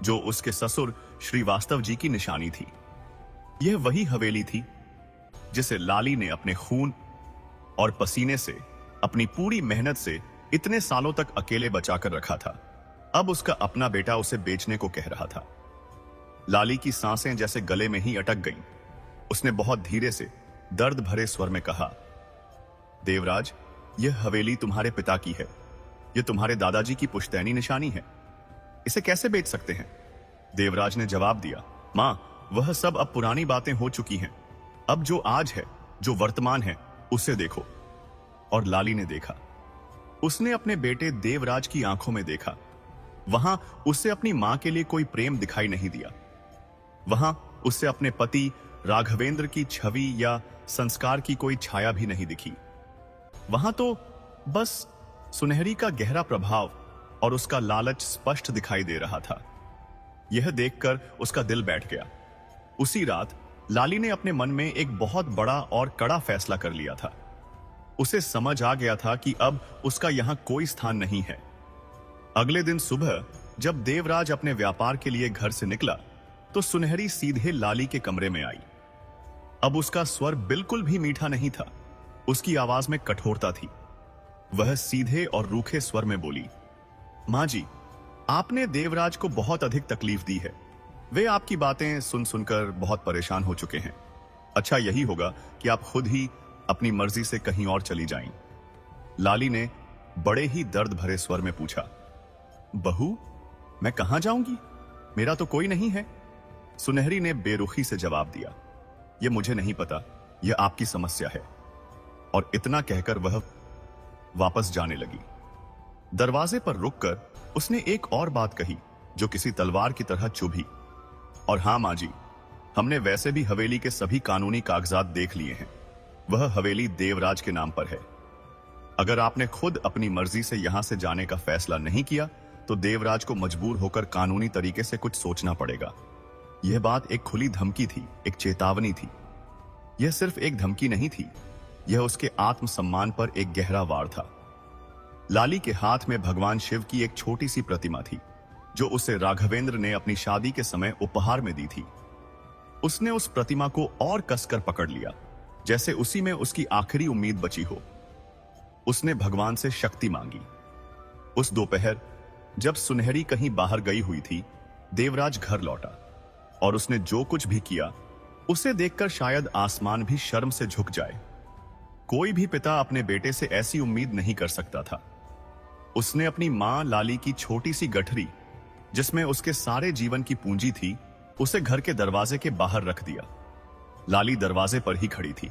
S1: जो उसके ससुर श्रीवास्तव जी की निशानी थी। यह वही हवेली थी जिसे लाली ने अपने खून और पसीने से, अपनी पूरी मेहनत से इतने सालों तक अकेले बचाकर रखा था। अब उसका अपना बेटा उसे बेचने को कह रहा था। लाली की सांसें जैसे गले में ही अटक गईं। उसने बहुत धीरे से दर्द भरे स्वर में कहा, देवराज, यह हवेली तुम्हारे पिता की है। यह तुम्हारे दादाजी की पुश्तैनी निशानी है। इसे कैसे बेच सकते हैं? देवराज ने जवाब दिया, मां, वह सब अब पुरानी बातें हो चुकी हैं। अब जो आज है, जो वर्तमान है, उसे देखो। और लाली ने देखा। उसने अपने बेटे देवराज की आंखों में देखा। वहां उसे अपनी मां के लिए कोई प्रेम दिखाई नहीं दिया। वहां उसे अपने पति राघवेंद्र की छवि या संस्कार की कोई छाया भी नहीं दिखी। वहां तो बस सुनहरी का गहरा प्रभाव और उसका लालच स्पष्ट दिखाई दे रहा था। यह देखकर उसका दिल बैठ गया। उसी रात लाली ने अपने मन में एक बहुत बड़ा और कड़ा फैसला कर लिया था। उसे समझ आ गया था कि अब उसका यहां कोई स्थान नहीं है। अगले दिन सुबह जब देवराज अपने व्यापार के लिए घर से निकला तो सुनहरी सीधे लाली के कमरे में आई। अब उसका स्वर बिल्कुल भी मीठा नहीं था। उसकी आवाज में कठोरता थी। वह सीधे और रूखे स्वर में बोली, मां जी, आपने देवराज को बहुत अधिक तकलीफ दी है। वे आपकी बातें सुन सुनकर बहुत परेशान हो चुके हैं। अच्छा यही होगा कि आप खुद ही अपनी मर्जी से कहीं और चली जाएं। लाली ने बड़े ही दर्द भरे स्वर में पूछा, बहू, मैं कहां जाऊंगी? मेरा तो कोई नहीं है। सुनहरी ने बेरुखी से जवाब दिया, यह मुझे नहीं पता, यह आपकी समस्या है। और इतना कहकर वह वापस जाने लगी। दरवाजे पर रुककर उसने एक और बात कही जो किसी तलवार की तरह चुभी, और हां मां जी, हमने वैसे भी हवेली के सभी कानूनी कागजात देख लिए हैं। वह हवेली देवराज के नाम पर है। अगर आपने खुद अपनी मर्जी से यहां से जाने का फैसला नहीं किया तो देवराज को मजबूर होकर कानूनी तरीके से कुछ सोचना पड़ेगा। यह बात एक खुली धमकी थी, एक चेतावनी थी। यह सिर्फ एक धमकी नहीं थी, यह उसके आत्मसम्मान पर एक गहरा वार था। लाली के हाथ में भगवान शिव की एक छोटी सी प्रतिमा थी जो उसे राघवेंद्र ने अपनी शादी के समय उपहार में दी थी। उसने उस प्रतिमा को और कसकर पकड़ लिया, जैसे उसी में उसकी आखिरी उम्मीद बची हो। उसने भगवान से शक्ति मांगी। उस दोपहर जब सुनहरी कहीं बाहर गई हुई थी, देवराज घर लौटा और उसने जो कुछ भी किया उसे देखकर शायद आसमान भी शर्म से झुक जाए। कोई भी पिता अपने बेटे से ऐसी उम्मीद नहीं कर सकता था। उसने अपनी मां लाली की छोटी सी गठरी, जिसमें उसके सारे जीवन की पूंजी थी, उसे घर के दरवाजे के बाहर रख दिया। लाली दरवाजे पर ही खड़ी थी।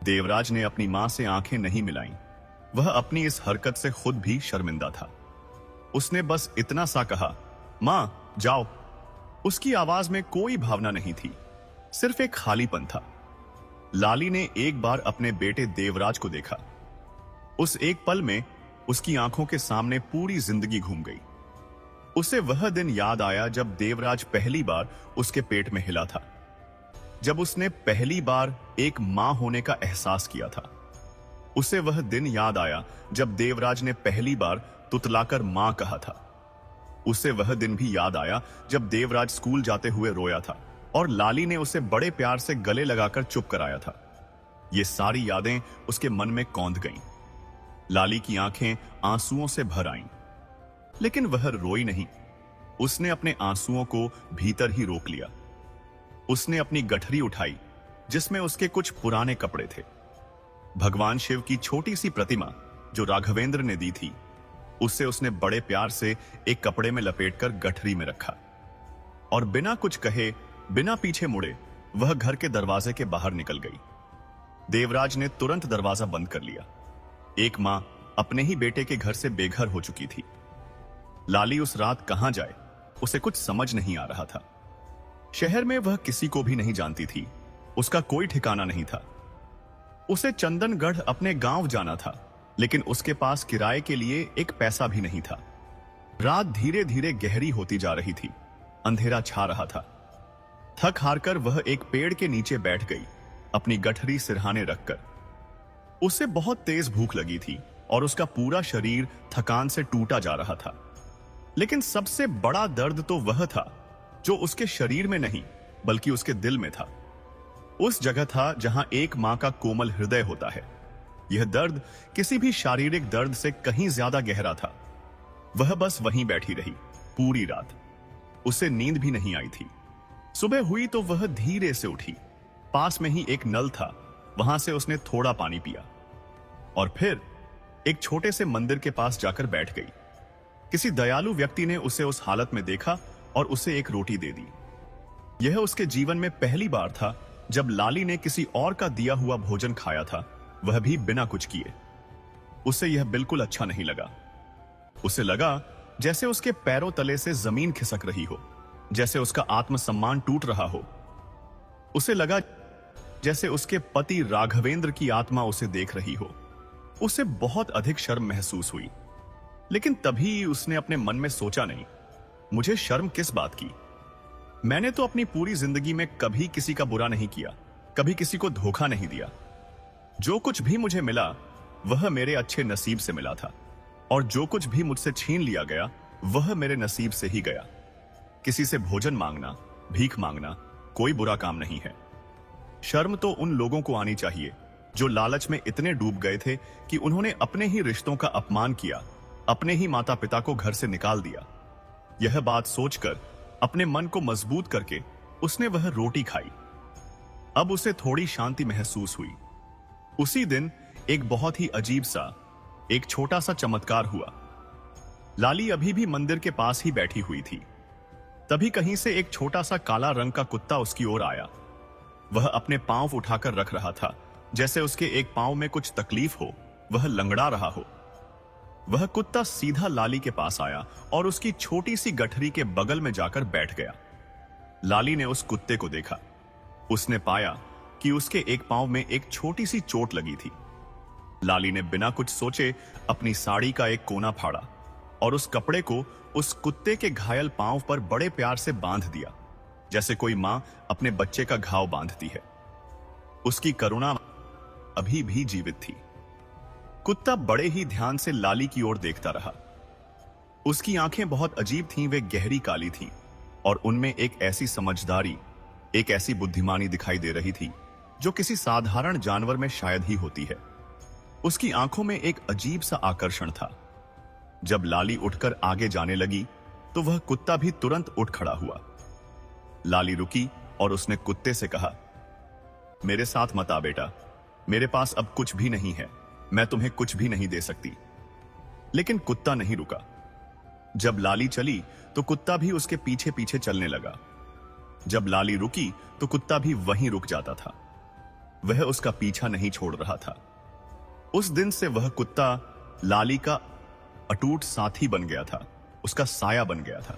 S1: देवराज ने अपनी मां से आंखें नहीं मिलाईं। वह अपनी इस हरकत से खुद भी शर्मिंदा था। उसने बस इतना सा कहा, मां, जाओ। उसकी आवाज में कोई भावना नहीं थी, सिर्फ एक खालीपन था। लाली ने एक बार अपने बेटे देवराज को देखा। उस एक पल में उसकी आंखों के सामने पूरी जिंदगी घूम गई। उसे वह दिन याद आया जब देवराज पहली बार उसके पेट में हिला था, जब उसने पहली बार एक मां होने का एहसास किया था। उसे वह दिन याद आया जब देवराज ने पहली बार तुतलाकर मां कहा था। उसे वह दिन भी याद आया जब देवराज स्कूल जाते हुए रोया था और लाली ने उसे बड़े प्यार से गले लगाकर चुप कराया था। ये सारी यादें उसके मन में कौंध गईं। लाली की आंखें आंसुओं से भर आईं, लेकिन वह रोई नहीं। उसने अपने आंसुओं को भीतर ही रोक लिया। उसने अपनी गठरी उठाई जिसमें उसके कुछ पुराने कपड़े थे। भगवान शिव की छोटी सी प्रतिमा जो राघवेंद्र ने दी थी, उसे उसने बड़े प्यार से एक कपड़े में लपेटकर गठरी में रखा और बिना कुछ कहे, बिना पीछे मुड़े वह घर के दरवाजे के बाहर निकल गई। देवराज ने तुरंत दरवाजा बंद कर लिया। एक मां अपने ही बेटे के घर से बेघर हो चुकी थी। लाली उस रात कहां जाए उसे कुछ समझ नहीं आ रहा था। शहर में वह किसी को भी नहीं जानती थी, उसका कोई ठिकाना नहीं था। उसे चंदनगढ़ अपने गांव जाना था, लेकिन उसके पास किराए के लिए एक पैसा भी नहीं था। रात धीरे धीरे गहरी होती जा रही थी, अंधेरा छा रहा था। थक हारकर वह एक पेड़ के नीचे बैठ गई, अपनी गठरी सिरहाने रखकर। उसे बहुत तेज भूख लगी थी और उसका पूरा शरीर थकान से टूटा जा रहा था। लेकिन सबसे बड़ा दर्द तो वह था जो उसके शरीर में नहीं बल्कि उसके दिल में था। उस जगह था जहां एक मां का कोमल हृदय होता है। यह दर्द किसी भी शारीरिक दर्द से कहीं ज्यादा गहरा था। वह बस वहीं बैठी रही पूरी रात। उसे नींद भी नहीं आई थी। सुबह हुई तो वह धीरे से उठी। पास में ही एक नल था, वहां से उसने थोड़ा पानी पिया और फिर एक छोटे से मंदिर के पास जाकर बैठ गई। किसी दयालु व्यक्ति ने उसे उस हालत में देखा और उसे एक रोटी दे दी। यह उसके जीवन में पहली बार था जब लाली ने किसी और का दिया हुआ भोजन खाया था, वह भी बिना कुछ किए। उसे यह बिल्कुल अच्छा नहीं लगा। उसे लगा जैसे उसके पैरों तले से जमीन खिसक रही हो, जैसे उसका आत्मसम्मान टूट रहा हो। उसे लगा जैसे उसके पति राघवेंद्र की आत्मा उसे देख रही हो। उसे बहुत अधिक शर्म महसूस हुई, लेकिन तभी उसने अपने मन में सोचा, नहीं, मुझे शर्म किस बात की? मैंने तो अपनी पूरी जिंदगी में कभी किसी का बुरा नहीं किया, कभी किसी को धोखा नहीं दिया। जो कुछ भी मुझे मिला वह मेरे अच्छे नसीब से मिला था, और जो कुछ भी मुझसे छीन लिया गया वह मेरे नसीब से ही गया। किसी से भोजन मांगना, भीख मांगना कोई बुरा काम नहीं है। शर्म तो उन लोगों को आनी चाहिए जो लालच में इतने डूब गए थे कि उन्होंने अपने ही रिश्तों का अपमान किया, अपने ही माता पिता को घर से निकाल दिया। यह बात सोचकर अपने मन को मजबूत करके उसने वह रोटी खाई। अब उसे थोड़ी शांति महसूस हुई। उसी दिन एक बहुत ही अजीब सा, एक छोटा सा चमत्कार हुआ। लाली अभी भी मंदिर के पास ही बैठी हुई थी। तभी कहीं से एक छोटा सा काला रंग का कुत्ता उसकी ओर आया। वह अपने पांव उठाकर रख रहा था, जैसे उसके एक पांव में कुछ तकलीफ हो, वह लंगड़ा रहा हो। वह कुत्ता सीधा लाली के पास आया और उसकी छोटी सी गठरी के बगल में जाकर बैठ गया। लाली ने उस कुत्ते को देखा। उसने पाया कि उसके एक पांव में एक छोटी सी चोट लगी थी। लाली ने बिना कुछ सोचे अपनी साड़ी का एक कोना फाड़ा और उस कपड़े को उस कुत्ते के घायल पांव पर बड़े प्यार से बांध दिया, जैसे कोई मां अपने बच्चे का घाव बांधती है। उसकी करुणा अभी भी जीवित थी। कुत्ता बड़े ही ध्यान से लाली की ओर देखता रहा। उसकी आंखें बहुत अजीब थीं, वे गहरी काली थीं और उनमें एक ऐसी समझदारी, एक ऐसी बुद्धिमानी दिखाई दे रही थी जो किसी साधारण जानवर में शायद ही होती है। उसकी आंखों में एक अजीब सा आकर्षण था। जब लाली उठकर आगे जाने लगी तो वह कुत्ता भी तुरंत उठ खड़ा हुआ। लाली रुकी और उसने कुत्ते से कहा, मेरे साथ मत आ बेटा, मेरे पास अब कुछ भी नहीं है, मैं तुम्हें कुछ भी नहीं दे सकती। लेकिन कुत्ता नहीं रुका। जब लाली चली तो कुत्ता भी उसके पीछे पीछे चलने लगा। जब लाली रुकी तो कुत्ता भी वहीं रुक जाता था। वह उसका पीछा नहीं छोड़ रहा था। उस दिन से वह कुत्ता लाली का अटूट साथी बन गया था, उसका साया बन गया था।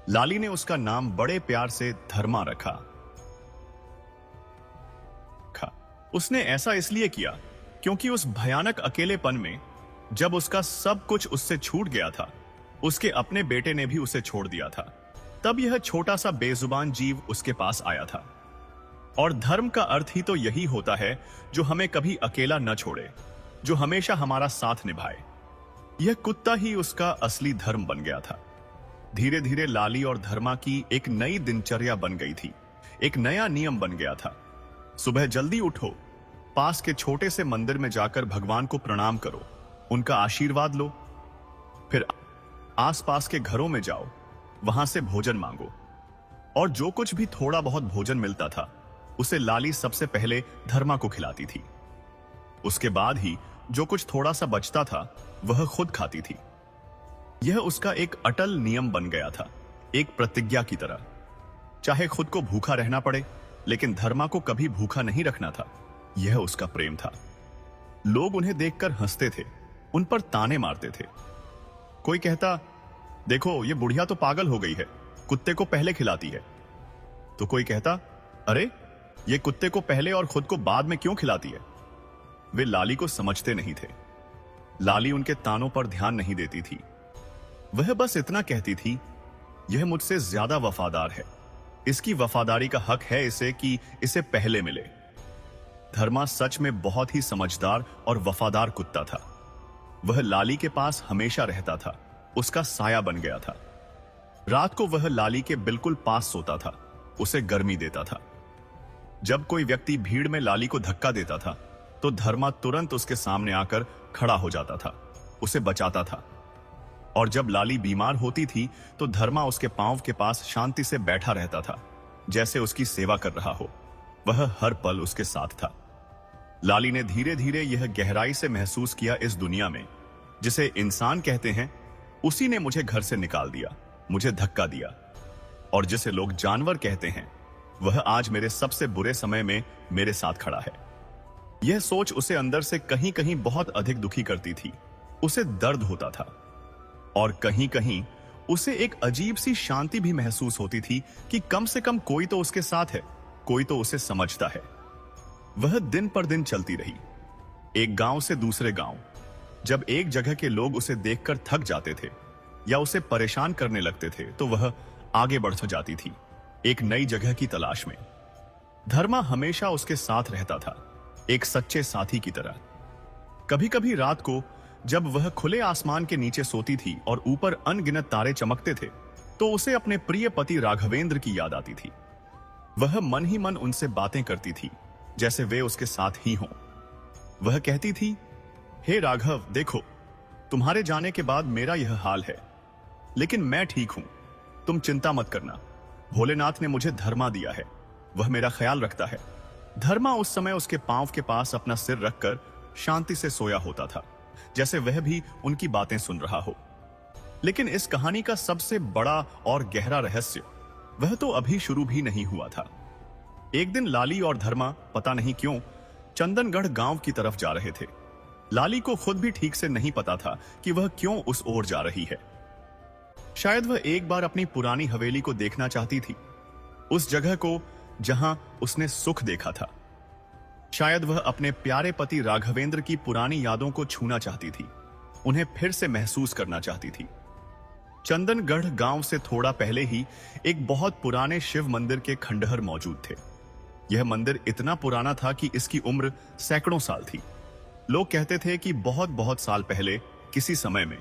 S1: लाली ने उसका नाम बड़े प्यार से धर्मा रखा। उसने ऐसा इसलिए किया क्योंकि उस भयानक अकेलेपन में, जब उसका सब कुछ उससे छूट गया था, उसके अपने बेटे ने भी उसे छोड़ दिया था। तब यह छोटा सा बेजुबान जीव उसके पास आया था। और धर्म का अर्थ ही तो यही होता है, जो हमें कभी अकेला न छोड़े, जो हमेशा हमारा साथ निभाए। यह कुत्ता ही उसका असली धर्म बन गया था। धीरे धीरे लाली और धर्मा की एक नई दिनचर्या बन गई थी, एक नया नियम बन गया था। सुबह जल्दी उठो, पास के छोटे से मंदिर में जाकर भगवान को प्रणाम करो, उनका आशीर्वाद लो। फिर आसपास के घरों में जाओ, वहां से भोजन मांगो, और जो कुछ भी थोड़ा बहुत भोजन मिलता था उसे लाली सबसे पहले धर्मा को खिलाती थी। उसके बाद ही जो कुछ थोड़ा सा बचता था वह खुद खाती थी। यह उसका एक अटल नियम बन गया था, एक प्रतिज्ञा की तरह। चाहे खुद को भूखा रहना पड़े, लेकिन धर्मा को कभी भूखा नहीं रखना था। यह उसका प्रेम था। लोग उन्हें देखकर हंसते थे, उन पर ताने मारते थे। कोई कहता, देखो ये बुढ़िया तो पागल हो गई है, कुत्ते को पहले खिलाती है। तो कोई कहता, अरे ये कुत्ते को पहले और खुद को बाद में क्यों खिलाती है। वे लाली को समझते नहीं थे। लाली उनके तानों पर ध्यान नहीं देती थी। वह बस इतना कहती थी, यह मुझसे ज्यादा वफादार है, इसकी वफादारी का हक है इसे कि इसे पहले मिले। धर्मा सच में बहुत ही समझदार और वफादार कुत्ता था। वह लाली के पास हमेशा रहता था, उसका साया बन गया था। रात को वह लाली के बिल्कुल पास सोता था, उसे गर्मी देता था। जब कोई व्यक्ति भीड़ में लाली को धक्का देता था तो धर्मा तुरंत उसके सामने आकर खड़ा हो जाता था, उसे बचाता था। और जब लाली बीमार होती थी तो धर्मा उसके पांव के पास शांति से बैठा रहता था, जैसे उसकी सेवा कर रहा हो। वह हर पल उसके साथ था। लाली ने धीरे धीरे यह गहराई से महसूस किया, इस दुनिया में जिसे इंसान कहते हैं उसी ने मुझे घर से निकाल दिया, मुझे धक्का दिया। और जिसे लोग जानवर कहते हैं वह आज मेरे सबसे बुरे समय में मेरे साथ खड़ा है। यह सोच उसे अंदर से कहीं कहीं बहुत अधिक दुखी करती थी। उसे दर्द होता था और कहीं कहीं उसे एक अजीब सी शांति भी महसूस होती थी कि कम से कम कोई तो उसके साथ है, कोई तो उसे समझता है। वह दिन पर दिन चलती रही, एक गांव से दूसरे गांव। जब एक जगह के लोग उसे देखकर थक जाते थे या उसे परेशान करने लगते थे तो वह आगे बढ़ जाती थी, एक नई जगह की तलाश में। धर्मा हमेशा उसके साथ रहता था, एक सच्चे साथी की तरह। कभी कभी रात को जब वह खुले आसमान के नीचे सोती थी और ऊपर अनगिनत तारे चमकते थे तो उसे अपने प्रिय पति राघवेंद्र की याद आती थी। वह मन ही मन उनसे बातें करती थी जैसे वे उसके साथ ही हों। वह कहती थी, हे राघव, देखो तुम्हारे जाने के बाद मेरा यह हाल है, लेकिन मैं ठीक हूं, तुम चिंता मत करना। भोलेनाथ ने मुझे धर्मा दिया है, वह मेरा ख्याल रखता है। धर्मा उस समय उसके पांव के पास अपना सिर रखकर शांति से सोया होता था, जैसे वह भी उनकी बातें सुन रहा हो। लेकिन इस कहानी का सबसे बड़ा और गहरा रहस्य वह तो अभी शुरू भी नहीं हुआ था। एक दिन लाली और धर्मा पता नहीं क्यों चंदनगढ़ गांव की तरफ जा रहे थे। लाली को खुद भी ठीक से नहीं पता था कि वह क्यों उस ओर जा रही है। शायद वह एक बार अपनी पुरानी हवेली को देखना चाहती थी, उस जगह को जहां उसने सुख देखा था। शायद वह अपने प्यारे पति राघवेंद्र की पुरानी यादों को छूना चाहती थी, उन्हें फिर से महसूस करना चाहती थी। चंदनगढ़ गांव से थोड़ा पहले ही एक बहुत पुराने शिव मंदिर के खंडहर मौजूद थे। यह मंदिर इतना पुराना था कि इसकी उम्र सैकड़ों साल थी। लोग कहते थे कि बहुत बहुत साल पहले किसी समय में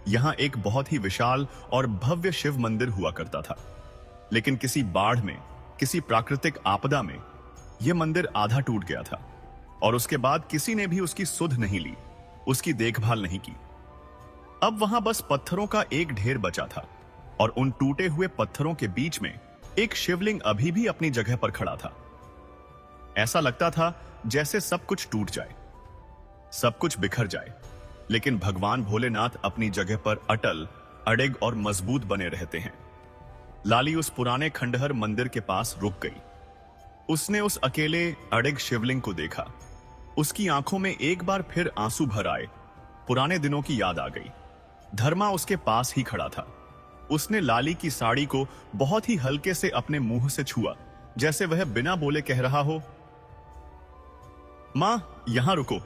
S1: यहां एक बहुत ही विशाल और भव्य शिव मंदिर हुआ करता था। लेकिन किसी बाढ़ में, किसी प्राकृतिक आपदा में यह मंदिर आधा टूट गया था और उसके बाद किसी ने भी उसकी सुध नहीं ली, उसकी देखभाल नहीं की। अब वहां बस पत्थरों का एक ढेर बचा था और उन टूटे हुए पत्थरों के बीच में एक शिवलिंग अभी भी अपनी जगह पर खड़ा था। ऐसा लगता था जैसे सब कुछ टूट जाए, सब कुछ बिखर जाए, लेकिन भगवान भोलेनाथ अपनी जगह पर अटल, अड़िग और मजबूत बने रहते हैं। लाली उस पुराने खंडहर मंदिर के पास रुक गई। उसने उस अकेले अड़िग शिवलिंग को देखा। उसकी आंखों में एक बार फिर आंसू भर आए, पुराने दिनों की याद आ गई। धर्मा उसके पास ही खड़ा था। उसने लाली की साड़ी को बहुत ही हल्के से अपने मुंह से छुआ, जैसे वह बिना बोले कह रहा हो, मां, यहां रुको,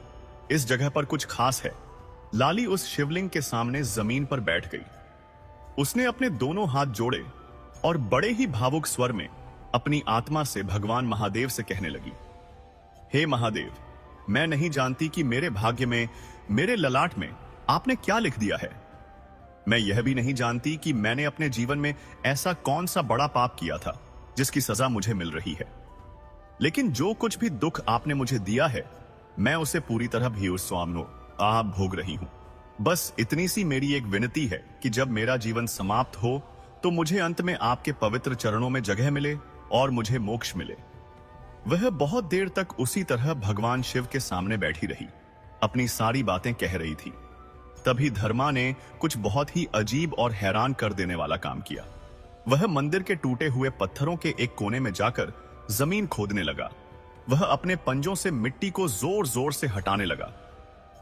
S1: इस जगह पर कुछ खास है। लाली उस शिवलिंग के सामने जमीन पर बैठ गई। उसने अपने दोनों हाथ जोड़े और बड़े ही भावुक स्वर में अपनी आत्मा से भगवान महादेव से कहने लगी, हे महादेव, मैं नहीं जानती कि मेरे भाग्य में, मेरे ललाट में आपने क्या लिख दिया है। मैं यह भी नहीं जानती कि मैंने अपने जीवन में ऐसा कौन सा बड़ा पाप किया था जिसकी सजा मुझे मिल रही है। लेकिन जो कुछ भी दुख आपने मुझे दिया है, मैं उसे पूरी तरह भी स्वामनो आप भोग रही हूं। बस इतनी सी मेरी एक विनती है कि जब मेरा जीवन समाप्त हो तो मुझे अंत में आपके पवित्र चरणों में जगह मिले और मुझे मोक्ष मिले। वह बहुत देर तक उसी तरह भगवान शिव के सामने बैठी रही, अपनी सारी बातें कह रही थी। तभी धर्मा ने कुछ बहुत ही अजीब और हैरान कर देने वाला काम किया। वह मंदिर के टूटे हुए पत्थरों के एक कोने में जाकर जमीन खोदने लगा। वह अपने पंजों से मिट्टी को जोर जोर से हटाने लगा।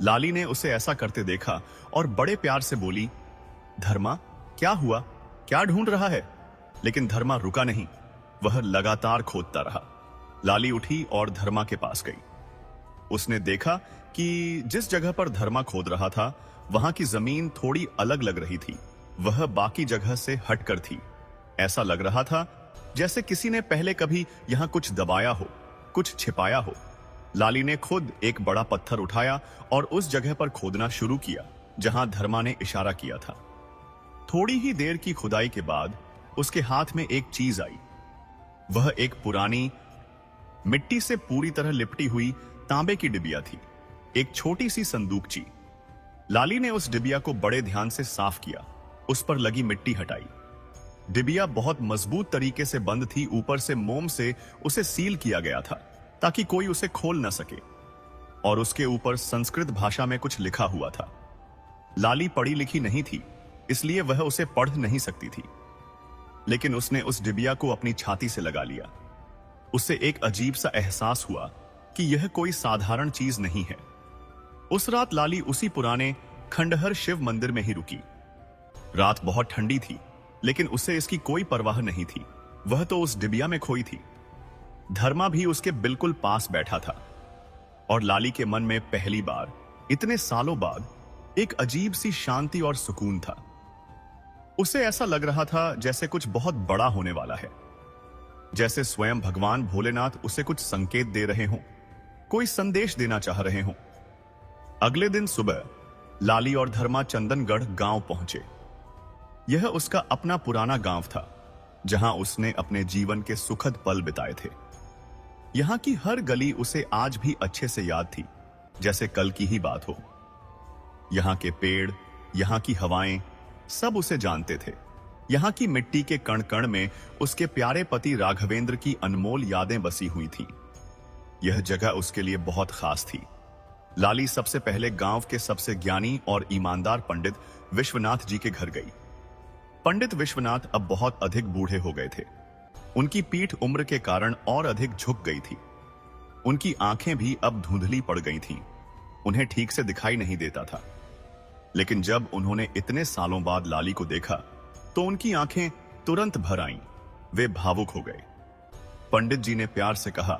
S1: लाली ने उसे ऐसा करते देखा और बड़े प्यार से बोली, धर्मा, क्या हुआ? क्या ढूंढ रहा है? लेकिन धर्मा रुका नहीं, वह लगातार खोदता रहा। लाली उठी और धर्मा के पास गई। उसने देखा कि जिस जगह पर धर्मा खोद रहा था वहां की जमीन थोड़ी अलग लग रही थी। वह बाकी जगह से हटकर थी। ऐसा लग रहा था जैसे किसी ने पहले कभी यहां कुछ दबाया हो, कुछ छिपाया हो। लाली ने खुद एक बड़ा पत्थर उठाया और उस जगह पर खोदना शुरू किया जहां धर्मा ने इशारा किया था। थोड़ी ही देर की खुदाई के बाद उसके हाथ में एक चीज आई। वह एक पुरानी, मिट्टी से पूरी तरह लिपटी हुई तांबे की डिबिया थी, एक छोटी सी संदूकची। लाली ने उस डिबिया को बड़े ध्यान से साफ किया, उस पर लगी मिट्टी हटाई। डिबिया बहुत मजबूत तरीके से बंद थी, ऊपर से मोम से उसे सील किया गया था ताकि कोई उसे खोल न सके, और उसके ऊपर संस्कृत भाषा में कुछ लिखा हुआ था। लाली पढ़ी लिखी नहीं थी, इसलिए वह उसे पढ़ नहीं सकती थी, लेकिन उसने उस डिबिया को अपनी छाती से लगा लिया। उसे एक अजीब सा एहसास हुआ कि यह कोई साधारण चीज नहीं है। उस रात लाली उसी पुराने खंडहर शिव मंदिर में ही रुकी। रात बहुत ठंडी थी, लेकिन उसे इसकी कोई परवाह नहीं थी। वह तो उस डिबिया में खोई थी। धर्मा भी उसके बिल्कुल पास बैठा था, और लाली के मन में पहली बार इतने सालों बाद एक अजीब सी शांति और सुकून था। उसे ऐसा लग रहा था जैसे कुछ बहुत बड़ा होने वाला है, जैसे स्वयं भगवान भोलेनाथ उसे कुछ संकेत दे रहे हों, कोई संदेश देना चाह रहे हों। अगले दिन सुबह लाली और धर्मा चंदनगढ़ गांव पहुंचे। यह उसका अपना पुराना गांव था, जहां उसने अपने जीवन के सुखद पल बिताए थे। यहां की हर गली उसे आज भी अच्छे से याद थी, जैसे कल की ही बात हो। यहां के पेड़, यहां की हवाएं, सब उसे जानते थे। यहां की मिट्टी के कण कण में उसके प्यारे पति राघवेंद्र की अनमोल यादें बसी हुई थीं। यह जगह उसके लिए बहुत खास थी। लाली सबसे पहले गांव के सबसे ज्ञानी और ईमानदार पंडित विश्वनाथ जी के घर गई। पंडित विश्वनाथ अब बहुत अधिक बूढ़े हो गए थे। उनकी पीठ उम्र के कारण और अधिक झुक गई थी। उनकी आंखें भी अब धुंधली पड़ गई थीं। उन्हें ठीक से दिखाई नहीं देता था। लेकिन जब उन्होंने इतने सालों बाद लाली को देखा तो उनकी आंखें तुरंत भर आईं। वे भावुक हो गए। पंडित जी ने प्यार से कहा,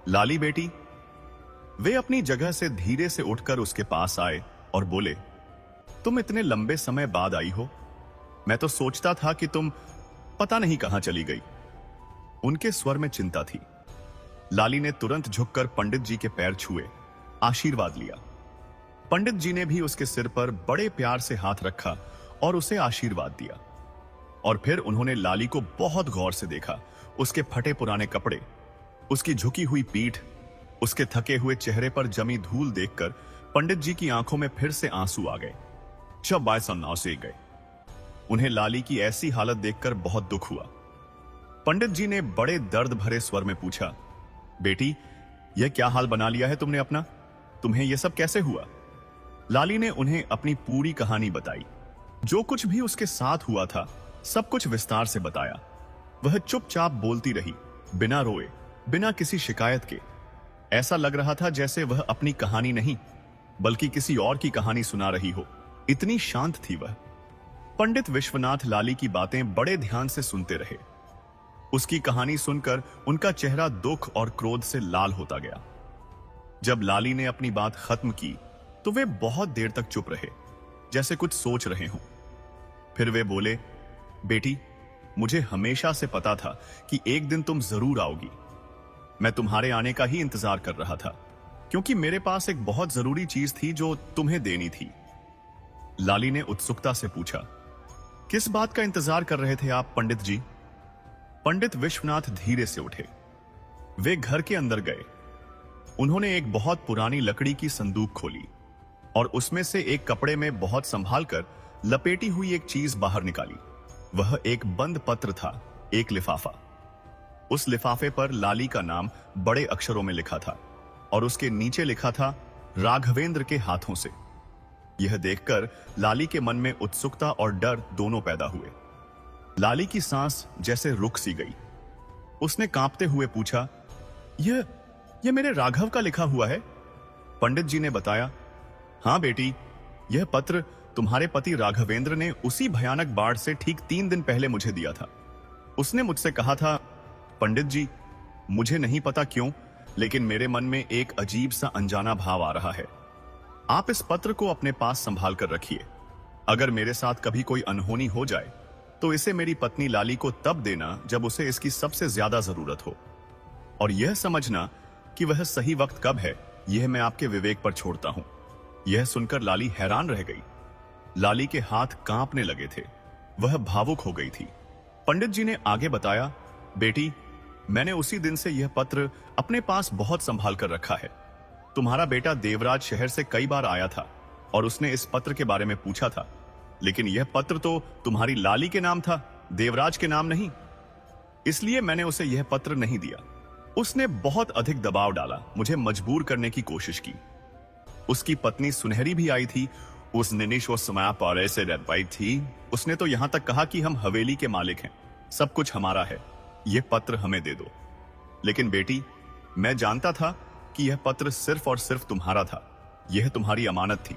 S1: लाली बेटी। वे अपनी जगह से धीरे से उठकर उसके पास आए और बोले, तुम इतने लंबे समय बाद आई हो। मैं तो सोचता था कि तुम पता नहीं कहां चली गई। उनके स्वर में चिंता थी। लाली ने तुरंत झुककर पंडित जी के पैर छुए, आशीर्वाद लिया। पंडित जी ने भी उसके सिर पर बड़े प्यार से हाथ रखा और उसे आशीर्वाद दिया। और फिर उन्होंने लाली को बहुत गौर से देखा। उसके फटे पुराने कपड़े, उसकी झुकी हुई पीठ, उसके थके हुए चेहरे पर जमी धूल देखकर पंडित जी की आंखों में फिर से आंसू आ गए। शब्बाय सन्नाव से गए। उन्हें लाली की ऐसी हालत देखकर बहुत दुख हुआ। पंडित जी ने बड़े दर्द भरे स्वर में पूछा, बेटी, यह क्या हाल बना लिया है तुमने अपना? तुम्हें यह सब कैसे हुआ? लाली ने उन्हें अपनी पूरी कहानी बताई। जो कुछ भी उसके साथ हुआ था सब कुछ विस्तार से बताया। वह चुपचाप बोलती रही, बिना रोए, बिना किसी शिकायत के। ऐसा लग रहा था जैसे वह अपनी कहानी नहीं बल्कि किसी और की कहानी सुना रही हो। इतनी शांत थी वह। पंडित विश्वनाथ लाली की बातें बड़े ध्यान से सुनते रहे। उसकी कहानी सुनकर उनका चेहरा दुख और क्रोध से लाल होता गया। जब लाली ने अपनी बात खत्म की तो वे बहुत देर तक चुप रहे, जैसे कुछ सोच रहे हों। फिर वे बोले, बेटी, मुझे हमेशा से पता था कि एक दिन तुम जरूर आओगी। मैं तुम्हारे आने का ही इंतजार कर रहा था, क्योंकि मेरे पास एक बहुत जरूरी चीज थी जो तुम्हें देनी थी। लाली ने उत्सुकता से पूछा, किस बात का इंतजार कर रहे थे आप पंडित जी? पंडित विश्वनाथ धीरे से उठे। वे घर के अंदर गए। उन्होंने एक बहुत पुरानी लकड़ी की संदूक खोली और उसमें से एक कपड़े में बहुत संभाल कर लपेटी हुई एक चीज बाहर निकाली। वह एक बंद पत्र था, एक लिफाफा। उस लिफाफे पर लाली का नाम बड़े अक्षरों में लिखा था और उसके नीचे लिखा था, राघवेंद्र के हाथों से। यह देखकर लाली के मन में उत्सुकता और डर दोनों पैदा हुए। लाली की सांस जैसे रुक सी गई। उसने कांपते हुए पूछा, यह मेरे राघव का लिखा हुआ है? पंडित जी ने बताया, हाँ बेटी, यह पत्र तुम्हारे पति राघवेंद्र ने उसी भयानक बाढ़ से ठीक 3 दिन पहले मुझे दिया था। उसने मुझसे कहा था, पंडित जी, मुझे नहीं पता क्यों, लेकिन मेरे मन में एक अजीब सा अनजाना भाव आ रहा है। आप इस पत्र को अपने पास संभाल कर रखिए। अगर मेरे साथ कभी कोई अनहोनी हो जाए तो इसे मेरी पत्नी लाली को तब देना जब उसे इसकी सबसे ज्यादा जरूरत हो। और यह समझना कि वह सही वक्त कब है, यह मैं आपके विवेक पर छोड़ता हूं। यह सुनकर लाली हैरान रह गई। लाली के हाथ कांपने लगे थे, वह भावुक हो गई थी। पंडित जी ने आगे बताया, बेटी, मैंने उसी दिन से यह पत्र अपने पास बहुत संभाल कर रखा है। तुम्हारा बेटा देवराज शहर से कई बार आया था और उसने इस पत्र के बारे में पूछा था, लेकिन यह पत्र तो तुम्हारी लाली के नाम था, देवराज के नाम नहीं। इसलिए मैंने उसे यह पत्र नहीं दिया। उसने बहुत अधिक दबाव डाला, मुझे मजबूर करने की कोशिश की। उसकी पत्नी सुनहरी भी आई थी। उस निनिश वो समय पर ऐसे रह पाई थी। उसने तो यहां तक कहा कि हम हवेली के मालिक हैं, सब कुछ हमारा है, यह पत्र हमें दे दो। लेकिन बेटी, मैं जानता था कि यह पत्र सिर्फ और सिर्फ तुम्हारा था, यह तुम्हारी अमानत थी।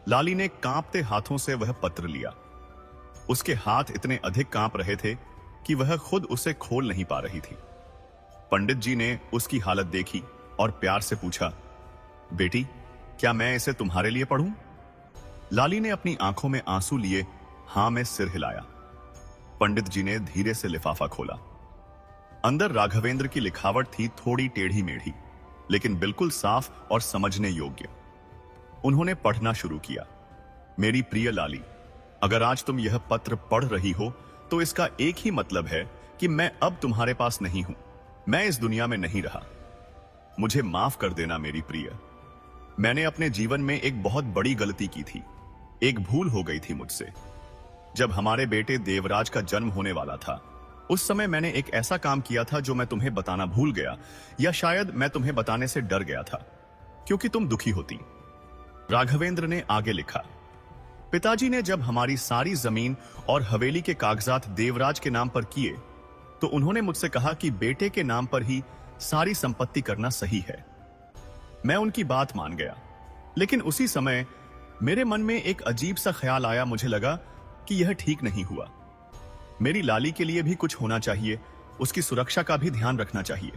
S1: लाली ने कांपते हाथों से वह पत्र लिया। उसके हाथ इतने अधिक कांप रहे थे कि वह खुद उसे खोल नहीं पा रही थी। पंडित जी ने उसकी हालत देखी और प्यार से पूछा, बेटी, क्या मैं इसे तुम्हारे लिए पढ़ूं? लाली ने अपनी आंखों में आंसू लिए हां में सिर हिलाया। पंडित जी ने धीरे से लिफाफा खोला। अंदर राघवेंद्र की लिखावट थी, थोड़ी टेढ़ी मेढ़ी, लेकिन बिल्कुल साफ और समझने योग्य। उन्होंने पढ़ना शुरू किया। मेरी प्रिय लाली, अगर आज तुम यह पत्र पढ़ रही हो तो इसका एक ही मतलब है कि मैं अब तुम्हारे पास नहीं हूं, मैं इस दुनिया में नहीं रहा। मुझे माफ कर देना मेरी प्रिय। मैंने अपने जीवन में एक बहुत बड़ी गलती की थी, एक भूल हो गई थी मुझसे। जब हमारे बेटे देवराज का जन्म होने वाला था, उस समय मैंने एक ऐसा काम किया था जो मैं तुम्हें बताना भूल गया, या शायद मैं तुम्हें बताने से डर गया था क्योंकि तुम दुखी होती। राघवेंद्र ने आगे लिखा, पिताजी ने जब हमारी सारी जमीन और हवेली के कागजात देवराज के नाम पर किए तो उन्होंने मुझसे कहा कि बेटे के नाम पर ही सारी संपत्ति करना सही है। मैं उनकी बात मान गया, लेकिन उसी समय मेरे मन में एक अजीब सा ख्याल आया। मुझे लगा कि यह ठीक नहीं हुआ। मेरी लाली के लिए भी कुछ होना चाहिए, उसकी सुरक्षा का भी ध्यान रखना चाहिए।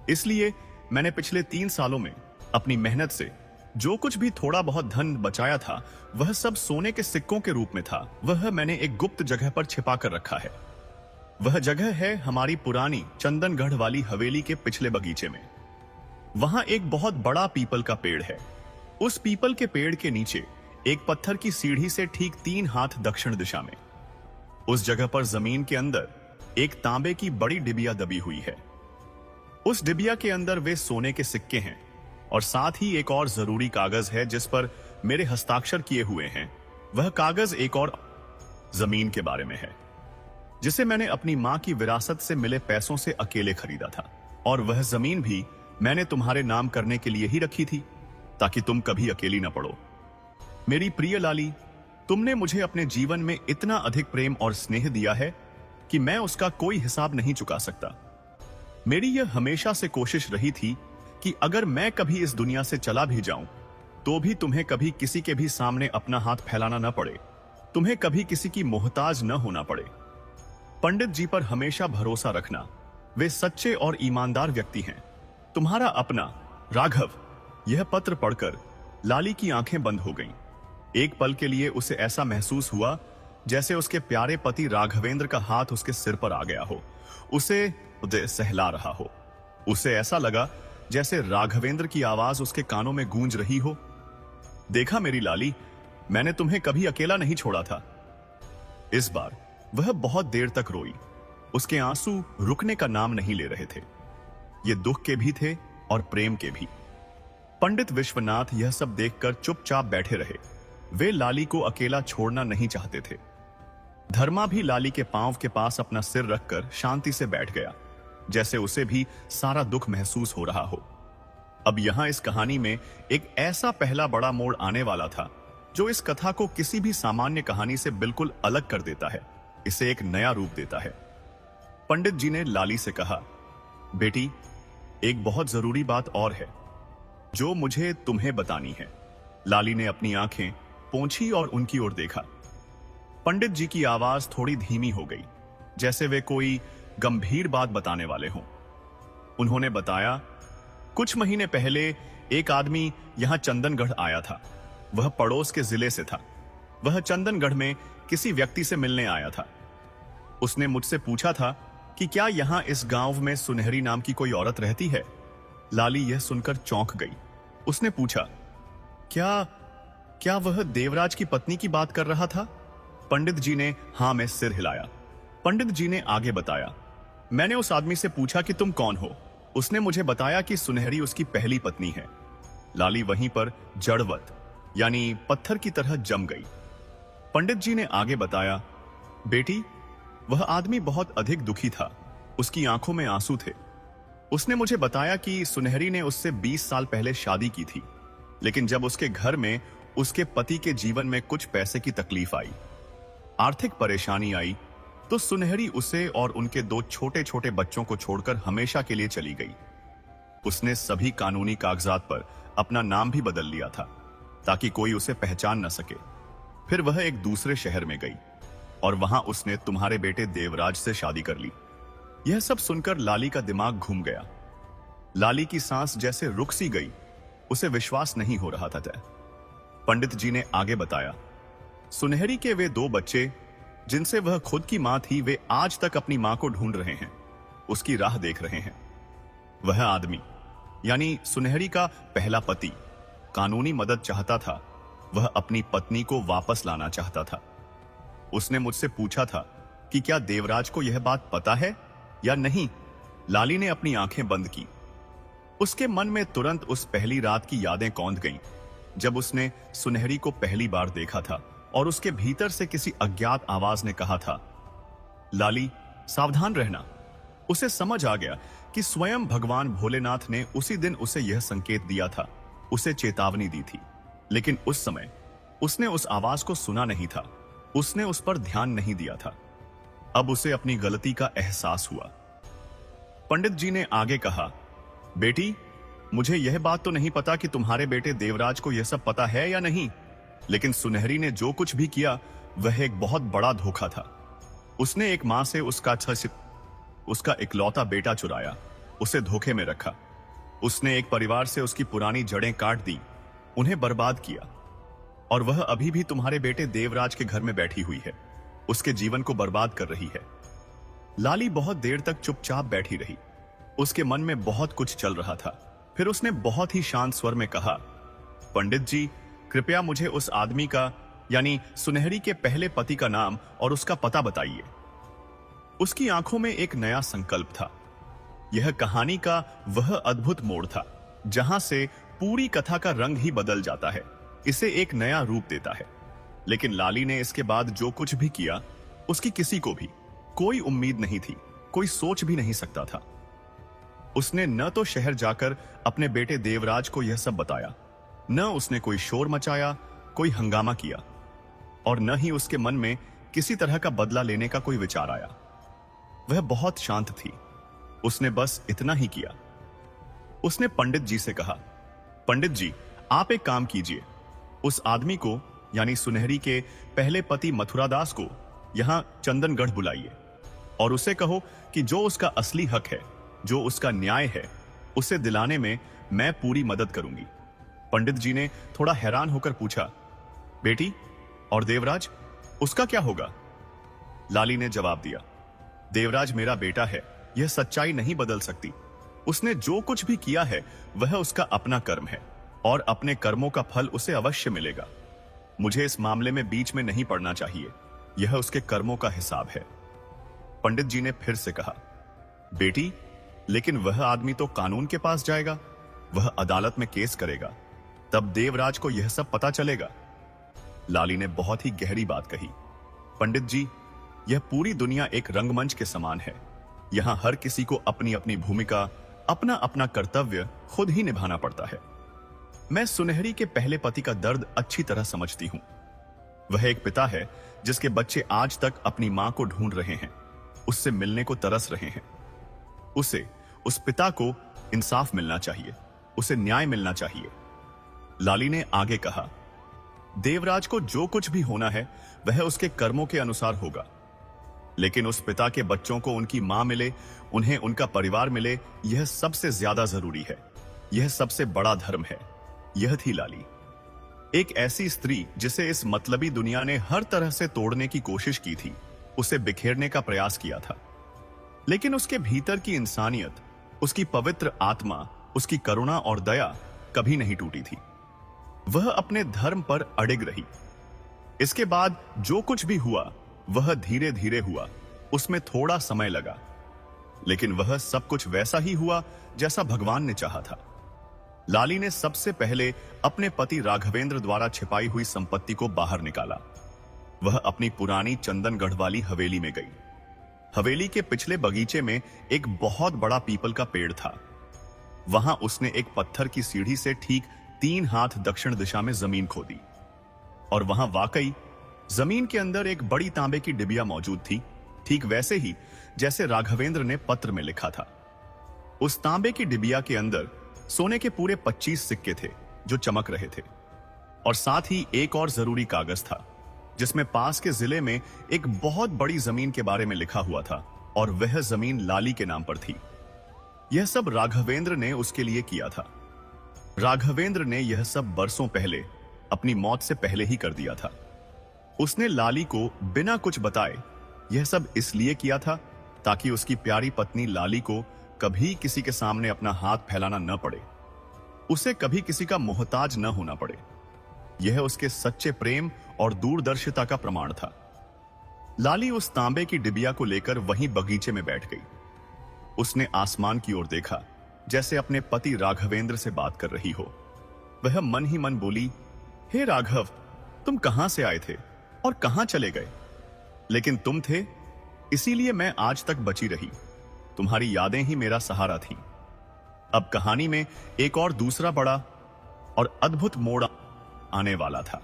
S1: इसलिए मैंने पिछले 3 सालों में अपनी मेहनत से जो कुछ भी थोड़ा बहुत धन बचाया था, वह सब सोने के सिक्कों के रूप में था। वह मैंने एक गुप्त जगह पर छिपा कर रखा है। वह जगह है हमारी पुरानी चंदनगढ़ वाली हवेली के पिछले बगीचे में। वहां एक बहुत बड़ा पीपल का पेड़ है। उस पीपल के पेड़ के नीचे एक पत्थर की सीढ़ी से ठीक 3 हाथ दक्षिण दिशा में, उस जगह पर जमीन के अंदर एक तांबे की बड़ी डिबिया दबी हुई है। उस डिबिया के अंदर वे सोने के सिक्के हैं और साथ ही एक और जरूरी कागज है जिस पर मेरे हस्ताक्षर किए हुए हैं। वह कागज एक और जमीन के बारे में है, जिसे मैंने अपनी मां की विरासत से मिले पैसों से अकेले खरीदा था। और वह जमीन भी मैंने तुम्हारे नाम करने के लिए ही रखी थी, ताकि तुम कभी अकेली न पड़ो। मेरी प्रिय लाली, तुमने मुझे अपने जीवन में इतना अधिक प्रेम और स्नेह दिया है कि मैं उसका कोई हिसाब नहीं चुका सकता। मेरी यह हमेशा से कोशिश रही थी कि अगर मैं कभी इस दुनिया से चला भी जाऊं तो भी तुम्हें कभी किसी के भी सामने अपना हाथ फैलाना न पड़े, तुम्हें कभी किसी की मोहताज न होना पड़े। पंडित जी पर हमेशा भरोसा रखना, वे सच्चे और ईमानदार व्यक्ति हैं। तुम्हारा अपना राघव। यह पत्र पढ़कर लाली की आंखें बंद हो गईं। एक पल के लिए उसे ऐसा महसूस हुआ जैसे उसके प्यारे पति राघवेंद्र का हाथ उसके सिर पर आ गया हो, उसे सहला रहा हो। उसे ऐसा लगा जैसे राघवेंद्र की आवाज उसके कानों में गूंज रही हो, देखा मेरी लाली, मैंने तुम्हें कभी अकेला नहीं छोड़ा था। इस बार वह बहुत देर तक रोई। उसके आंसू रुकने का नाम नहीं ले रहे थे। ये दुख के भी थे और प्रेम के भी। पंडित विश्वनाथ यह सब देखकर चुपचाप बैठे रहे। वे लाली को अकेला छोड़ना नहीं चाहते थे। धर्मा भी लाली के पांव के पास अपना सिर रखकर शांति से बैठ गया, जैसे उसे भी सारा दुख महसूस हो रहा हो। अब यहां इस कहानी में एक ऐसा पहला बड़ा मोड़ आने वाला था जो इस कथा को किसी भी सामान्य कहानी से बिल्कुल अलग कर देता है, इसे एक नया रूप देता है। पंडित जी ने लाली से कहा, बेटी, एक बहुत जरूरी बात और है जो मुझे तुम्हें बतानी है। लाली ने अपनी आंखें पोंछी और उनकी ओर देखा। पंडित जी की आवाज थोड़ी धीमी हो गई, जैसे वे कोई गंभीर बात बताने वाले हों। उन्होंने बताया, कुछ महीने पहले एक आदमी यहां चंदनगढ़ आया था। वह पड़ोस के जिले से था। वह चंदनगढ़ में किसी व्यक्ति से मिलने आया था। उसने मुझसे पूछा था कि क्या यहां इस गांव में सुनहरी नाम की कोई औरत रहती है। लाली यह सुनकर चौंक गई। उसने पूछा, क्या क्या वह देवराज की पत्नी की बात कर रहा था? पंडित जी ने हां में सिर हिलाया। पंडित जी ने आगे बताया, मैंने उस आदमी से पूछा कि तुम कौन हो। उसने मुझे बताया कि सुनहरी उसकी पहली पत्नी है। लाली वहीं पर जड़वत यानी पत्थर की तरह जम गई। पंडित जी ने आगे बताया, बेटी, वह आदमी बहुत अधिक दुखी था। उसकी आंखों में आंसू थे। उसने मुझे बताया कि सुनहरी ने उससे 20 साल पहले शादी की थी, लेकिन जब उसके घर में उसके पति के जीवन में कुछ पैसे की तकलीफ आई, आर्थिक परेशानी आई, तो सुनहरी उसे और उनके 2 छोटे छोटे बच्चों को छोड़कर हमेशा के लिए चली गई। उसने सभी कानूनी कागजात पर अपना नाम भी बदल लिया था ताकि कोई उसे पहचान न सके। फिर वह एक दूसरे शहर में गई और वहां उसने तुम्हारे बेटे देवराज से शादी कर ली। यह सब सुनकर लाली का दिमाग घूम गया। लाली की सांस जैसे रुक सी गई। उसे विश्वास नहीं हो रहा था। पंडित जी ने आगे बताया, सुनहरी के वे 2 बच्चे जिनसे वह खुद की मां थी, वे आज तक अपनी मां को ढूंढ रहे हैं, उसकी राह देख रहे हैं। वह आदमी यानी सुनहरी का पहला पति कानूनी मदद चाहता था। वह अपनी पत्नी को वापस लाना चाहता था। उसने मुझसे पूछा था कि क्या देवराज को यह बात पता है या नहीं। लाली ने अपनी आंखें बंद की। उसके मन में तुरंत उस पहली रात की यादें कौंध गईं, जब उसने सुनहरी को पहली बार देखा था और उसके भीतर से किसी अज्ञात आवाज ने कहा था, लाली, सावधान रहना। उसे समझ आ गया कि स्वयं भगवान भोलेनाथ ने उसी दिन उसे यह संकेत दिया था, उसे चेतावनी दी थी। लेकिन उस समय उसने उस आवाज को सुना नहीं था। उसने उस पर ध्यान नहीं दिया था। अब उसे अपनी गलती का एहसास हुआ। पंडित जी ने आगे कहा, बेटी, मुझे यह बात तो नहीं पता कि तुम्हारे बेटे देवराज को यह सब पता है या नहीं, लेकिन सुनहरी ने जो कुछ भी किया वह एक बहुत बड़ा धोखा था। उसने एक मां से उसका इकलौता बेटा चुराया, उसे धोखे में रखा। उसने एक परिवार से उसकी पुरानी जड़ें काट दी, उन्हें बर्बाद किया। और वह अभी भी तुम्हारे बेटे देवराज के घर में बैठी हुई है, उसके जीवन को बर्बाद कर रही है। लाली बहुत देर तक चुपचाप बैठी रही। उसके मन में बहुत कुछ चल रहा था। फिर उसने बहुत ही शांत स्वर में कहा, पंडित जी, कृपया मुझे उस आदमी का यानी सुनहरी के पहले पति का नाम और उसका पता बताइए। उसकी आंखों में एक नया संकल्प था। यह कहानी का वह अद्भुत मोड़ था जहां से पूरी कथा का रंग ही बदल जाता है, इसे एक नया रूप देता है। लेकिन लाली ने इसके बाद जो कुछ भी किया, उसकी किसी को भी कोई उम्मीद नहीं थी, कोई सोच भी नहीं सकता था। उसने न तो शहर जाकर अपने बेटे देवराज को यह सब बताया, न उसने कोई शोर मचाया, कोई हंगामा किया, और न ही उसके मन में किसी तरह का बदला लेने का कोई विचार आया। वह बहुत शांत थी। उसने बस इतना ही किया। उसने पंडित जी से कहा, पंडित जी, आप एक काम कीजिए, उस आदमी को यानी सुनहरी के पहले पति मथुरादास को यहां चंदनगढ़ बुलाइए और उसे कहो कि जो उसका असली हक है, जो उसका न्याय है, उसे दिलाने में मैं पूरी मदद करूंगी। पंडित जी ने थोड़ा हैरान होकर पूछा, बेटी, और देवराज, उसका क्या होगा? लाली ने जवाब दिया, देवराज मेरा बेटा है, यह सच्चाई नहीं बदल सकती। उसने जो कुछ भी किया है वह उसका अपना कर्म है और अपने कर्मों का फल उसे अवश्य मिलेगा। मुझे इस मामले में बीच में नहीं पड़ना चाहिए, यह उसके कर्मों का हिसाब है। पंडित जी ने फिर से कहा, बेटी, लेकिन वह आदमी तो कानून के पास जाएगा, वह अदालत में केस करेगा, तब देवराज को यह सब पता चलेगा। लाली ने बहुत ही गहरी बात कही, पंडित जी, यह पूरी दुनिया एक रंगमंच के समान है। यहां हर किसी को अपनी अपनी भूमिका, अपना अपना कर्तव्य खुद ही निभाना पड़ता है। मैं सुनहरी के पहले पति का दर्द अच्छी तरह समझती हूं। वह एक पिता है जिसके बच्चे आज तक अपनी मां को ढूंढ रहे हैं, उससे मिलने को तरस रहे हैं। उस पिता को इंसाफ मिलना चाहिए, उसे न्याय मिलना चाहिए। लाली ने आगे कहा, देवराज को जो कुछ भी होना है वह उसके कर्मों के अनुसार होगा, लेकिन उस पिता के बच्चों को उनकी मां मिले, उन्हें उनका परिवार मिले, यह सबसे ज्यादा जरूरी है। यह सबसे बड़ा धर्म है। यह थी लाली, एक ऐसी स्त्री जिसे इस मतलबी दुनिया ने हर तरह से तोड़ने की कोशिश की थी, उसे बिखेरने का प्रयास किया था, लेकिन उसके भीतर की इंसानियत, उसकी पवित्र आत्मा, उसकी करुणा और दया कभी नहीं टूटी थी। वह अपने धर्म पर अडिग रही। इसके बाद जो कुछ भी हुआ वह धीरे धीरे हुआ, उसमें थोड़ा समय लगा, लेकिन वह सब कुछ वैसा ही हुआ जैसा भगवान ने चाहा था। लाली ने सबसे पहले अपने पति राघवेंद्र द्वारा छिपाई हुई संपत्ति को बाहर निकाला। वह अपनी पुरानी चंदनगढ़ वाली हवेली में गई। हवेली के पिछले बगीचे में एक बहुत बड़ा पीपल का पेड़ था। वहां उसने एक पत्थर की सीढ़ी से ठीक 3 हाथ दक्षिण दिशा में जमीन खोदी, और वहां वाकई जमीन के अंदर एक बड़ी तांबे की डिबिया मौजूद थी, ठीक वैसे ही जैसे राघवेंद्र ने पत्र में लिखा था। उस तांबे की डिबिया के अंदर सोने के पूरे 25 सिक्के थे जो चमक रहे थे, और साथ ही एक और जरूरी कागज था जिसमें पास के जिले में एक बहुत बड़ी जमीन के बारे में लिखा हुआ था, और वह जमीन लाली के नाम पर थी। यह सब राघवेंद्र ने उसके लिए किया था। राघवेंद्र ने यह सब बरसों पहले, अपनी मौत से पहले ही कर दिया था। उसने लाली को बिना कुछ बताए यह सब इसलिए किया था ताकि उसकी प्यारी पत्नी लाली को कभी किसी के सामने अपना हाथ फैलाना न पड़े, उसे कभी किसी का मोहताज न होना पड़े। यह उसके सच्चे प्रेम और दूरदर्शिता का प्रमाण था। लाली उस तांबे की डिबिया को लेकर वहीं बगीचे में बैठ गई। उसने आसमान की ओर देखा, जैसे अपने पति राघवेंद्र से बात कर रही हो। वह मन ही मन बोली, हे राघव, तुम कहां से आए थे और कहां चले गए? लेकिन तुम थे, इसीलिए मैं आज तक बची रही। तुम्हारी यादें ही मेरा सहारा थीं। अब कहानी में एक और दूसरा बड़ा और अद्भुत मोड़ आने वाला था।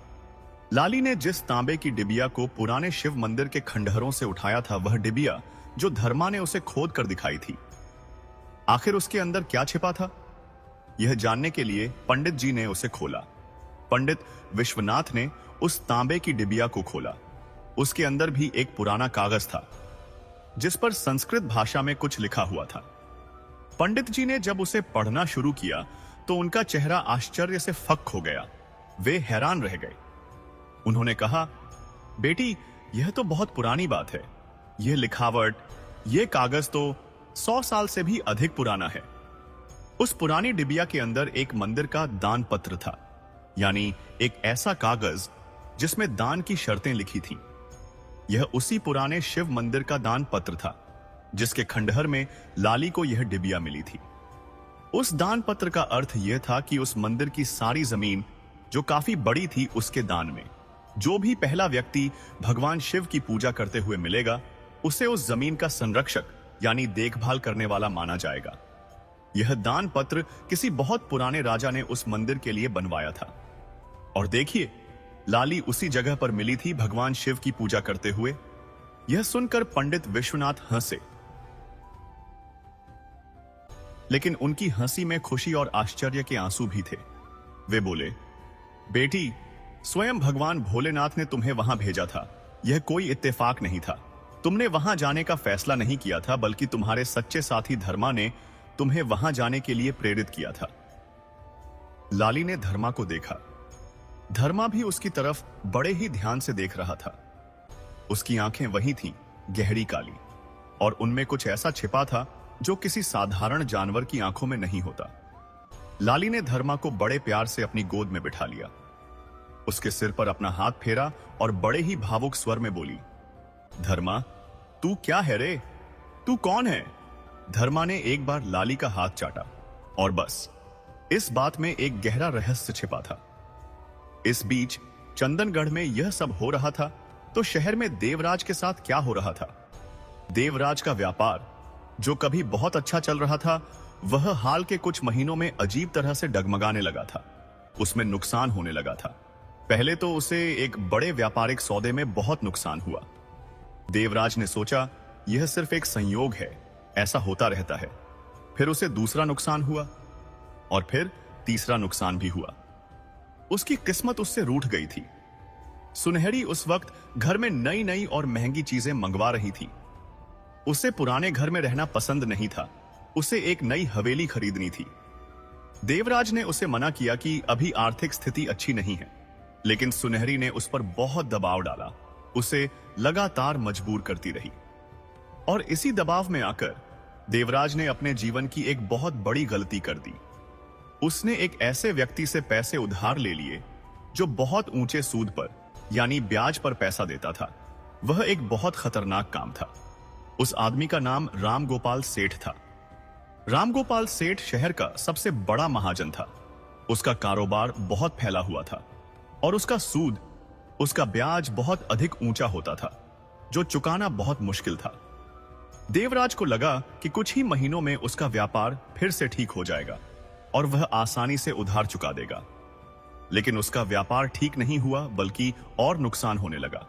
S1: लाली ने जिस तांबे की डिबिया को पुराने शिव मंदिर के खंडहरों से उठाया था, वह डिबिया जो धर्मा ने उसे खोद कर दिखाई थी, आखिर उसके अंदर क्या छिपा था? यह जानने के लिए पंडित जी ने उसे खोला। पंडित विश्वनाथ ने उस तांबे की डिबिया को खोला। उसके अंदर भी एक पुराना कागज था जिस पर संस्कृत भाषा में कुछ लिखा हुआ था। पंडित जी ने जब उसे पढ़ना शुरू किया तो उनका चेहरा आश्चर्य से फक हो गया। वे हैरान रह गए। उन्होंने कहा, बेटी, यह तो बहुत पुरानी बात है। यह लिखावट, यह कागज तो 100 साल से भी अधिक पुराना है। उस पुरानी डिबिया के अंदर एक मंदिर का दान पत्र था, यानी एक ऐसा कागज जिसमें दान की शर्तें लिखी थीं। यह उसी पुराने शिव मंदिर का दान पत्र था जिसके खंडहर में लाली को यह डिबिया मिली थी। उस दान पत्र का अर्थ यह था कि उस मंदिर की सारी जमीन, जो काफी बड़ी थी, उसके दान में जो भी पहला व्यक्ति भगवान शिव की पूजा करते हुए मिलेगा, उसे उस जमीन का संरक्षक यानी देखभाल करने वाला माना जाएगा। यह दान पत्र किसी बहुत पुराने राजा ने उस मंदिर के लिए बनवाया था। और देखिए, लाली उसी जगह पर मिली थी भगवान शिव की पूजा करते हुए। यह सुनकर पंडित विश्वनाथ हंसे, लेकिन उनकी हंसी में खुशी और आश्चर्य के आंसू भी थे। वे बोले, बेटी, स्वयं भगवान भोलेनाथ ने तुम्हें वहां भेजा था। यह कोई इत्तेफाक नहीं था। तुमने वहां जाने का फैसला नहीं किया था, बल्कि तुम्हारे सच्चे साथी धर्मा ने तुम्हें वहां जाने के लिए प्रेरित किया था। लाली ने धर्मा को देखा। धर्मा भी उसकी तरफ बड़े ही ध्यान से देख रहा था। उसकी आंखें वही थीं, गहरी काली, और उनमें कुछ ऐसा छिपा था जो किसी साधारण जानवर की आंखों में नहीं होता। लाली ने धर्मा को बड़े प्यार से अपनी गोद में बिठा लिया, उसके सिर पर अपना हाथ फेरा और बड़े ही भावुक स्वर में बोली, धर्मा, तू क्या है रे? तू कौन है? धर्मा ने एक बार लाली का हाथ चाटा, और बस इस बात में एक गहरा रहस्य छिपा था। इस बीच चंदनगढ़ में यह सब हो रहा था, तो शहर में देवराज के साथ क्या हो रहा था? देवराज का व्यापार, जो कभी बहुत अच्छा चल रहा था, वह हाल के कुछ महीनों में अजीब तरह से डगमगाने लगा था। उसमें नुकसान होने लगा था। पहले तो उसे एक बड़े व्यापारिक सौदे में बहुत नुकसान हुआ। देवराज ने सोचा यह सिर्फ एक संयोग है, ऐसा होता रहता है। फिर उसे दूसरा नुकसान हुआ, और फिर तीसरा नुकसान भी हुआ। उसकी किस्मत उससे रूठ गई थी। सुनहरी उस वक्त घर में नई नई और महंगी चीजें मंगवा रही थी। उसे पुराने घर में रहना पसंद नहीं था। उसे एक नई हवेली खरीदनी थी। देवराज ने उसे मना किया कि अभी आर्थिक स्थिति अच्छी नहीं है, लेकिन सुनहरी ने उस पर बहुत दबाव डाला, उसे लगातार मजबूर करती रही। और इसी दबाव में आकर देवराज ने अपने जीवन की एक बहुत बड़ी गलती कर दी। उसने एक ऐसे व्यक्ति से पैसे उधार ले लिए जो बहुत ऊंचे सूद पर यानी ब्याज पर पैसा देता था। वह एक बहुत खतरनाक काम था। उस आदमी का नाम रामगोपाल सेठ था। रामगोपाल सेठ शहर का सबसे बड़ा महाजन था। उसका कारोबार बहुत फैला हुआ था और उसका सूद, उसका ब्याज बहुत अधिक ऊंचा होता था, जो चुकाना बहुत मुश्किल था। देवराज को लगा कि कुछ ही महीनों में उसका व्यापार फिर से ठीक हो जाएगा और वह आसानी से उधार चुका देगा। लेकिन उसका व्यापार ठीक नहीं हुआ, बल्कि और नुकसान होने लगा।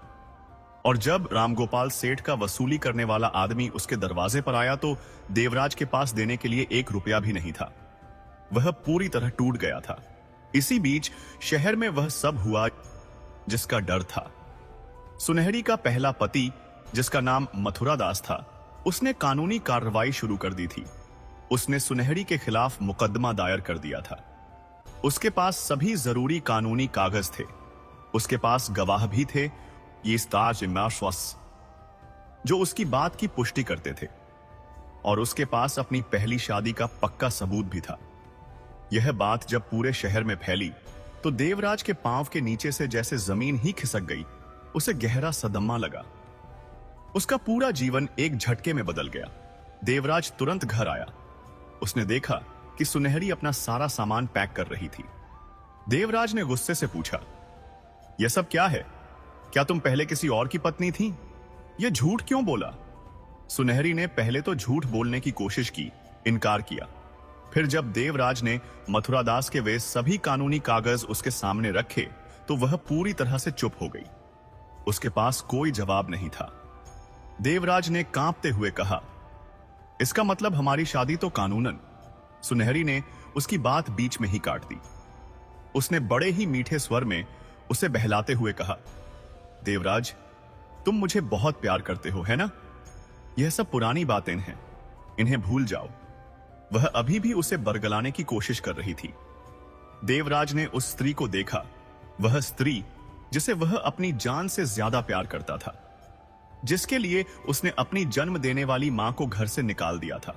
S1: और जब रामगोपाल सेठ का वसूली करने वाला आदमी उसके दरवाजे पर आया तो देवराज के पास देने के लिए 1 रुपया भी नहीं था। वह पूरी तरह टूट गया था। इसी बीच शहर में वह सब हुआ जिसका डर था। सुनहरी का पहला पति, जिसका नाम मथुरा दास था, उसने कानूनी कार्रवाई शुरू कर दी थी। उसने सुनहरी के खिलाफ मुकदमा दायर कर दिया था। उसके पास सभी जरूरी कानूनी कागज थे। उसके पास गवाह भी थे, ये जो उसकी बात की पुष्टि करते थे, और उसके पास अपनी पहली शादी का पक्का सबूत भी था। यह बात जब पूरे शहर में फैली तो देवराज के पांव के नीचे से जैसे जमीन ही खिसक गई। उसे गहरा सदमा लगा। उसका पूरा जीवन एक झटके में बदल गया। देवराज तुरंत घर आया। उसने देखा कि सुनहरी अपना सारा सामान पैक कर रही थी। देवराज ने गुस्से से पूछा, यह सब क्या है? क्या तुम पहले किसी और की पत्नी थी? यह झूठ क्यों बोला? सुनहरी ने पहले तो झूठ बोलने की कोशिश की, इनकार किया। फिर जब देवराज ने मथुरादास के वे सभी कानूनी कागज उसके सामने रखे तो वह पूरी तरह से चुप हो गई। उसके पास कोई जवाब नहीं था। देवराज ने कांपते हुए कहा, इसका मतलब हमारी शादी तो कानूनन। सुनहरी ने उसकी बात बीच में ही काट दी। उसने बड़े ही मीठे स्वर में उसे बहलाते हुए कहा, देवराज, तुम मुझे बहुत प्यार करते हो, है ना? यह सब पुरानी बातें हैं, इन्हें भूल जाओ। वह अभी भी उसे बरगलाने की कोशिश कर रही थी। देवराज ने उस स्त्री को देखा, वह स्त्री जिसे वह अपनी जान से ज्यादा प्यार करता था, जिसके लिए उसने अपनी जन्म देने वाली मां को घर से निकाल दिया था,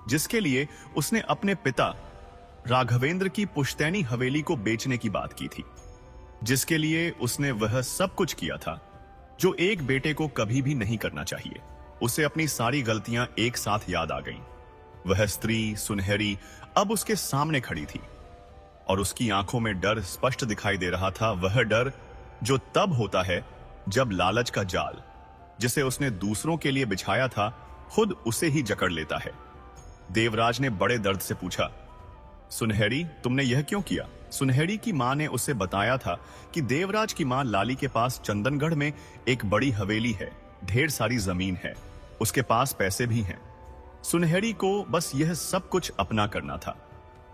S1: जिसके लिए उसने अपने पिता राघवेंद्र की पुश्तैनी हवेली को बेचने की बात की थी, जिसके लिए उसने वह सब कुछ किया था जो एक बेटे को कभी भी नहीं करना चाहिए। उसे अपनी सारी गलतियां एक साथ याद आ गईं। वह स्त्री सुनहरी अब उसके सामने खड़ी थी और उसकी आंखों में डर स्पष्ट दिखाई दे रहा था। वह डर जो तब होता है जब लालच का जाल, जिसे उसने दूसरों के लिए बिछाया था, खुद उसे ही जकड़ लेता है। देवराज ने बड़े दर्द से पूछा, सुनहरी, तुमने यह क्यों किया? सुनहरी की मां ने उसे बताया था कि देवराज की मां लाली के पास चंदनगढ़ में एक बड़ी हवेली है, ढेर सारी जमीन है, उसके पास पैसे भी हैं। सुनहरी को बस यह सब कुछ अपना करना था।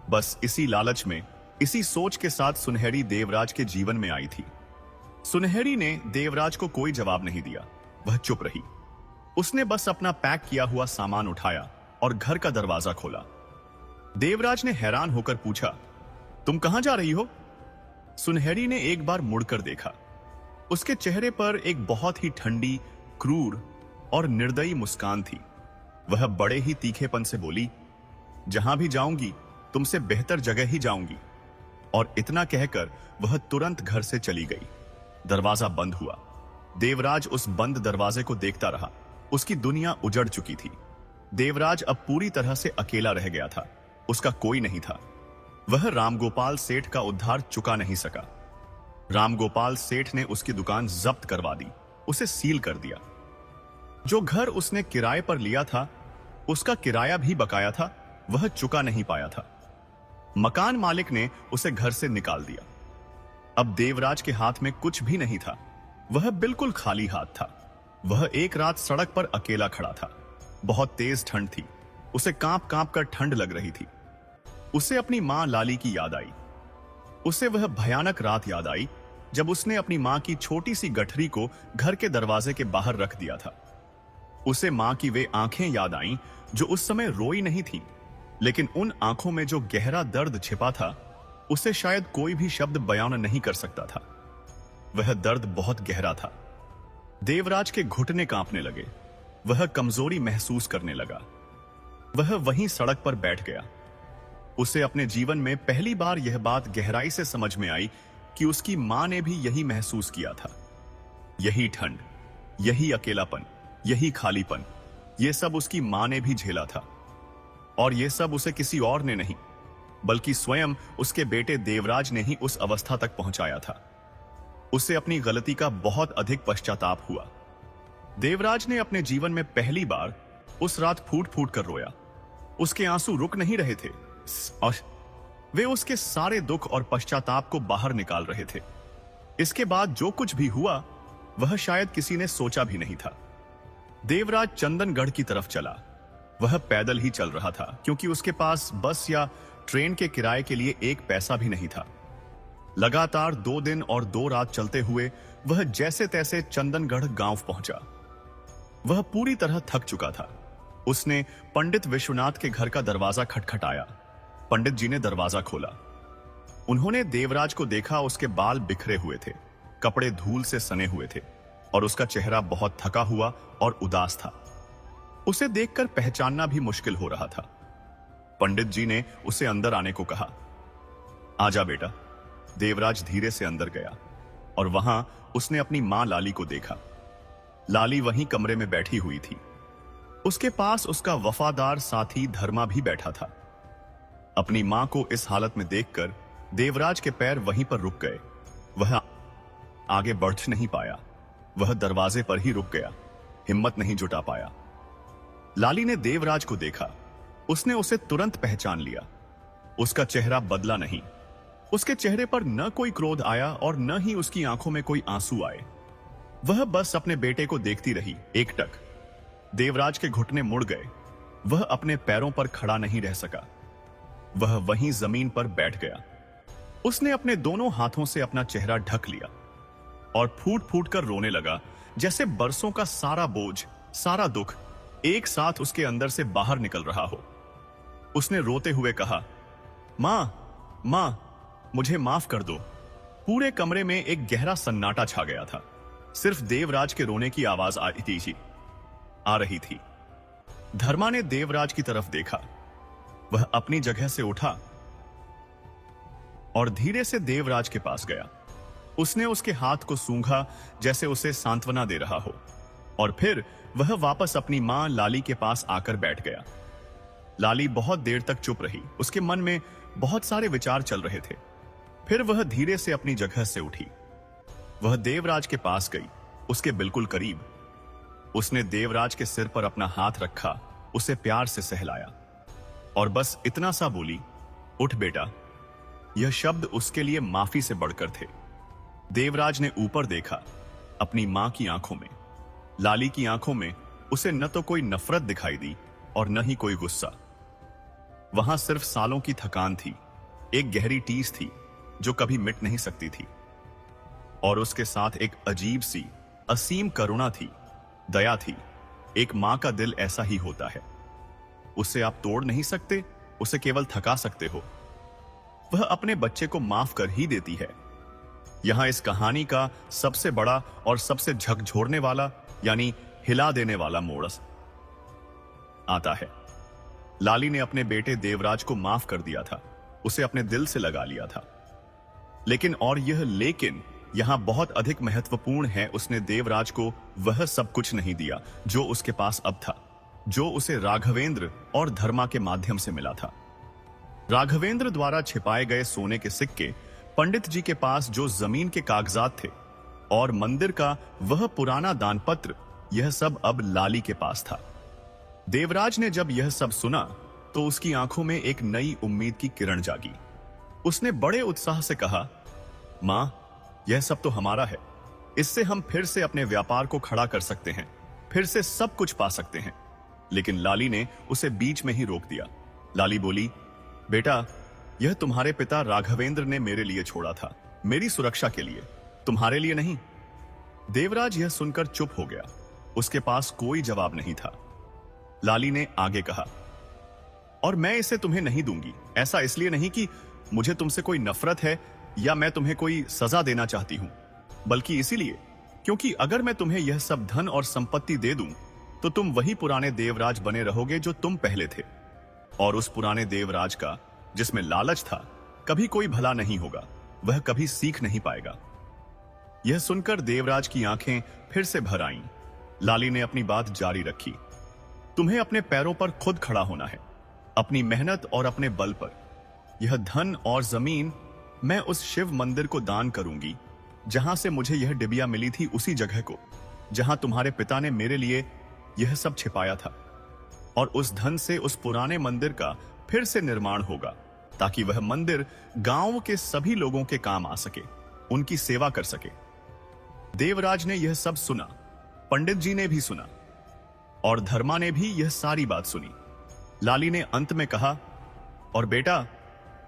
S1: बस इसी लालच में, इसी सोच के साथ सुनहरी देवराज के जीवन में आई थी। सुनहरी ने देवराज को कोई जवाब नहीं दिया। वह चुप रही। उसने बस अपना पैक किया हुआ सामान उठाया और घर का दरवाजा खोला। देवराज ने हैरान होकर पूछा, तुम कहां जा रही हो? सुनहरी ने एक बार मुड़कर देखा। उसके चेहरे पर एक बहुत ही ठंडी, क्रूर और निर्दयी मुस्कान थी। वह बड़े ही तीखेपन से बोली, जहां भी जाऊंगी तुमसे बेहतर जगह ही जाऊंगी। और इतना कहकर वह तुरंत घर से चली गई। दरवाजा बंद हुआ। देवराज उस बंद दरवाजे को देखता रहा। उसकी दुनिया उजड़ चुकी थी। देवराज अब पूरी तरह से अकेला रह गया था। उसका कोई नहीं था। वह रामगोपाल सेठ का उद्धार चुका नहीं सका। रामगोपाल सेठ ने उसकी दुकान जब्त करवा दी, उसे सील कर दिया। जो घर उसने किराए पर लिया था, उसका किराया भी बकाया था, वह चुका नहीं पाया था। मकान मालिक ने उसे घर से निकाल दिया। अब देवराज के हाथ में कुछ भी नहीं था। वह बिल्कुल खाली हाथ था। वह एक रात सड़क पर अकेला खड़ा था। बहुत तेज ठंड थी। उसे कांप कांप कर ठंड लग रही थी। उसे अपनी मां लाली की याद आई। उसे वह भयानक रात याद आई जब उसने अपनी मां की छोटी सी गठरी को घर के दरवाजे के बाहर रख दिया था। उसे मां की वे आंखें याद आईं जो उस समय रोई नहीं थीं, लेकिन उन आंखों में जो गहरा दर्द छिपा था उसे शायद कोई भी शब्द बयान नहीं कर सकता था। वह दर्द बहुत गहरा था। देवराज के घुटने कांपने लगे। वह कमजोरी महसूस करने लगा। वह वहीं सड़क पर बैठ गया। उसे अपने जीवन में पहली बार यह बात गहराई से समझ में आई कि उसकी मां ने भी यही महसूस किया था। यही ठंड, यही अकेलापन, यही खालीपन, यह सब उसकी मां ने भी झेला था। और यह सब उसे किसी और ने नहीं, बल्कि स्वयं उसके बेटे देवराज ने ही उस अवस्था तक पहुंचाया था। उसे अपनी गलती का बहुत अधिक पश्चाताप हुआ। देवराज ने अपने जीवन में पहली बार उस रात फूट फूट कर रोया। उसके आंसू रुक नहीं रहे थे और वे उसके सारे दुख और पश्चाताप को बाहर निकाल रहे थे। इसके बाद जो कुछ भी हुआ वह शायद किसी ने सोचा भी नहीं था। देवराज चंदनगढ़ की तरफ चला। वह पैदल ही चल रहा था क्योंकि उसके पास बस या ट्रेन के किराए के लिए एक पैसा भी नहीं था। लगातार 2 दिन और 2 रात चलते हुए वह जैसे तैसे चंदनगढ़ गांव पहुंचा। वह पूरी तरह थक चुका था। उसने पंडित विश्वनाथ के घर का दरवाजा खटखटाया। पंडित जी ने दरवाजा खोला। उन्होंने देवराज को देखा। उसके बाल बिखरे हुए थे, कपड़े धूल से सने हुए थे और उसका चेहरा बहुत थका हुआ और उदास था। उसे देखकर पहचानना भी मुश्किल हो रहा था। पंडित जी ने उसे अंदर आने को कहा। आजा बेटा। देवराज धीरे से अंदर गया और वहां उसने अपनी मां लाली को देखा। लाली वहीं कमरे में बैठी हुई थी। उसके पास उसका वफादार साथी धर्मा भी बैठा था। अपनी मां को इस हालत में देखकर देवराज के पैर वहीं पर रुक गए। वह आगे बढ़ नहीं पाया। वह दरवाजे पर ही रुक गया, हिम्मत नहीं जुटा पाया। लाली ने देवराज को देखा। उसने उसे तुरंत पहचान लिया। उसका चेहरा बदला नहीं। उसके चेहरे पर न कोई क्रोध आया और न ही उसकी आंखों में कोई आंसू आए। वह बस अपने बेटे को देखती रही, एकटक। देवराज के घुटने मुड़ गए। वह अपने पैरों पर खड़ा नहीं रह सका। वह वहीं जमीन पर बैठ गया। उसने अपने दोनों हाथों से अपना चेहरा ढक लिया और फूट फूट कर रोने लगा, जैसे बरसों का सारा बोझ, सारा दुख एक साथ उसके अंदर से बाहर निकल रहा हो। उसने रोते हुए कहा, मां, मां, मुझे माफ कर दो। पूरे कमरे में एक गहरा सन्नाटा छा गया था। सिर्फ देवराज के रोने की आवाज आ रही थी। धर्मा ने देवराज की तरफ देखा। वह अपनी जगह से उठा और धीरे से देवराज के पास गया। उसने उसके हाथ को सूंघा जैसे उसे सांत्वना दे रहा हो, और फिर वह वापस अपनी मां लाली के पास आकर बैठ गया। लाली बहुत देर तक चुप रही। उसके मन में बहुत सारे विचार चल रहे थे। फिर वह धीरे से अपनी जगह से उठी। वह देवराज के पास गई, उसके बिल्कुल करीब। उसने देवराज के सिर पर अपना हाथ रखा, उसे प्यार से सहलाया और बस इतना सा बोली, उठ बेटा। यह शब्द उसके लिए माफी से बढ़कर थे। देवराज ने ऊपर देखा, अपनी मां की आंखों में। लाली की आंखों में उसे न तो कोई नफरत दिखाई दी और न ही कोई गुस्सा। वहां सिर्फ सालों की थकान थी, एक गहरी टीस थी जो कभी मिट नहीं सकती थी। और उसके साथ एक अजीब सी असीम करुणा थी, दया थी। एक मां का दिल ऐसा ही होता है। उसे आप तोड़ नहीं सकते, उसे केवल थका सकते हो। वह अपने बच्चे को माफ कर ही देती है। यहां इस कहानी का सबसे बड़ा और सबसे झकझोरने वाला यानी हिला देने वाला मोड़ आता है। लाली ने अपने बेटे देवराज को माफ कर दिया था, उसे अपने दिल से लगा लिया था। लेकिन और यह लेकिन यहां बहुत अधिक महत्वपूर्ण है, उसने देवराज को वह सब कुछ नहीं दिया जो उसके पास अब था, जो उसे राघवेंद्र और धर्मा के माध्यम से मिला था। राघवेंद्र द्वारा छिपाए गए सोने के सिक्के, पंडित जी के पास जो जमीन के कागजात थे और मंदिर का वह पुराना दानपत्र, यह सब अब लाली के पास था। देवराज ने जब यह सब सुना तो उसकी आंखों में एक नई उम्मीद की किरण जागी। उसने बड़े उत्साह से कहा, मां, यह सब तो हमारा है। इससे हम फिर से अपने व्यापार को खड़ा कर सकते हैं, फिर से सब कुछ पा सकते हैं। लेकिन लाली ने उसे बीच में ही रोक दिया। लाली बोली, बेटा, यह तुम्हारे पिता राघवेंद्र ने मेरे लिए छोड़ा था, मेरी सुरक्षा के लिए, तुम्हारे लिए नहीं। देवराज यह सुनकर चुप हो गया। उसके पास कोई जवाब नहीं था। लाली ने आगे कहा, और मैं इसे तुम्हें नहीं दूंगी। ऐसा इसलिए नहीं कि मुझे तुमसे कोई नफरत है या मैं तुम्हें कोई सजा देना चाहती हूं, बल्कि इसीलिए क्योंकि अगर मैं तुम्हें यह सब धन और संपत्ति दे दूं तो तुम वही पुराने देवराज बने रहोगे जो तुम पहले थे। और उस पुराने देवराज का, जिसमें लालच था, कभी कोई भला नहीं होगा, वह कभी सीख नहीं पाएगा। यह सुनकर देवराज की आंखें फिर से भर आईं। लाली ने अपनी बात जारी रखी, तुम्हें अपने पैरों पर खुद खड़ा होना है, अपनी मेहनत और अपने बल पर। यह धन और जमीन मैं उस शिव मंदिर को दान करूंगी जहां से मुझे यह डिबिया मिली थी, उसी जगह को जहां तुम्हारे पिता ने मेरे लिए यह सब छिपाया था। और उस धन से उस पुराने मंदिर का फिर से निर्माण होगा ताकि वह मंदिर गांव के सभी लोगों के काम आ सके, उनकी सेवा कर सके। देवराज ने यह सब सुना, पंडित जी ने भी सुना और धर्मा ने भी यह सारी बात सुनी। लाली ने अंत में कहा, और बेटा,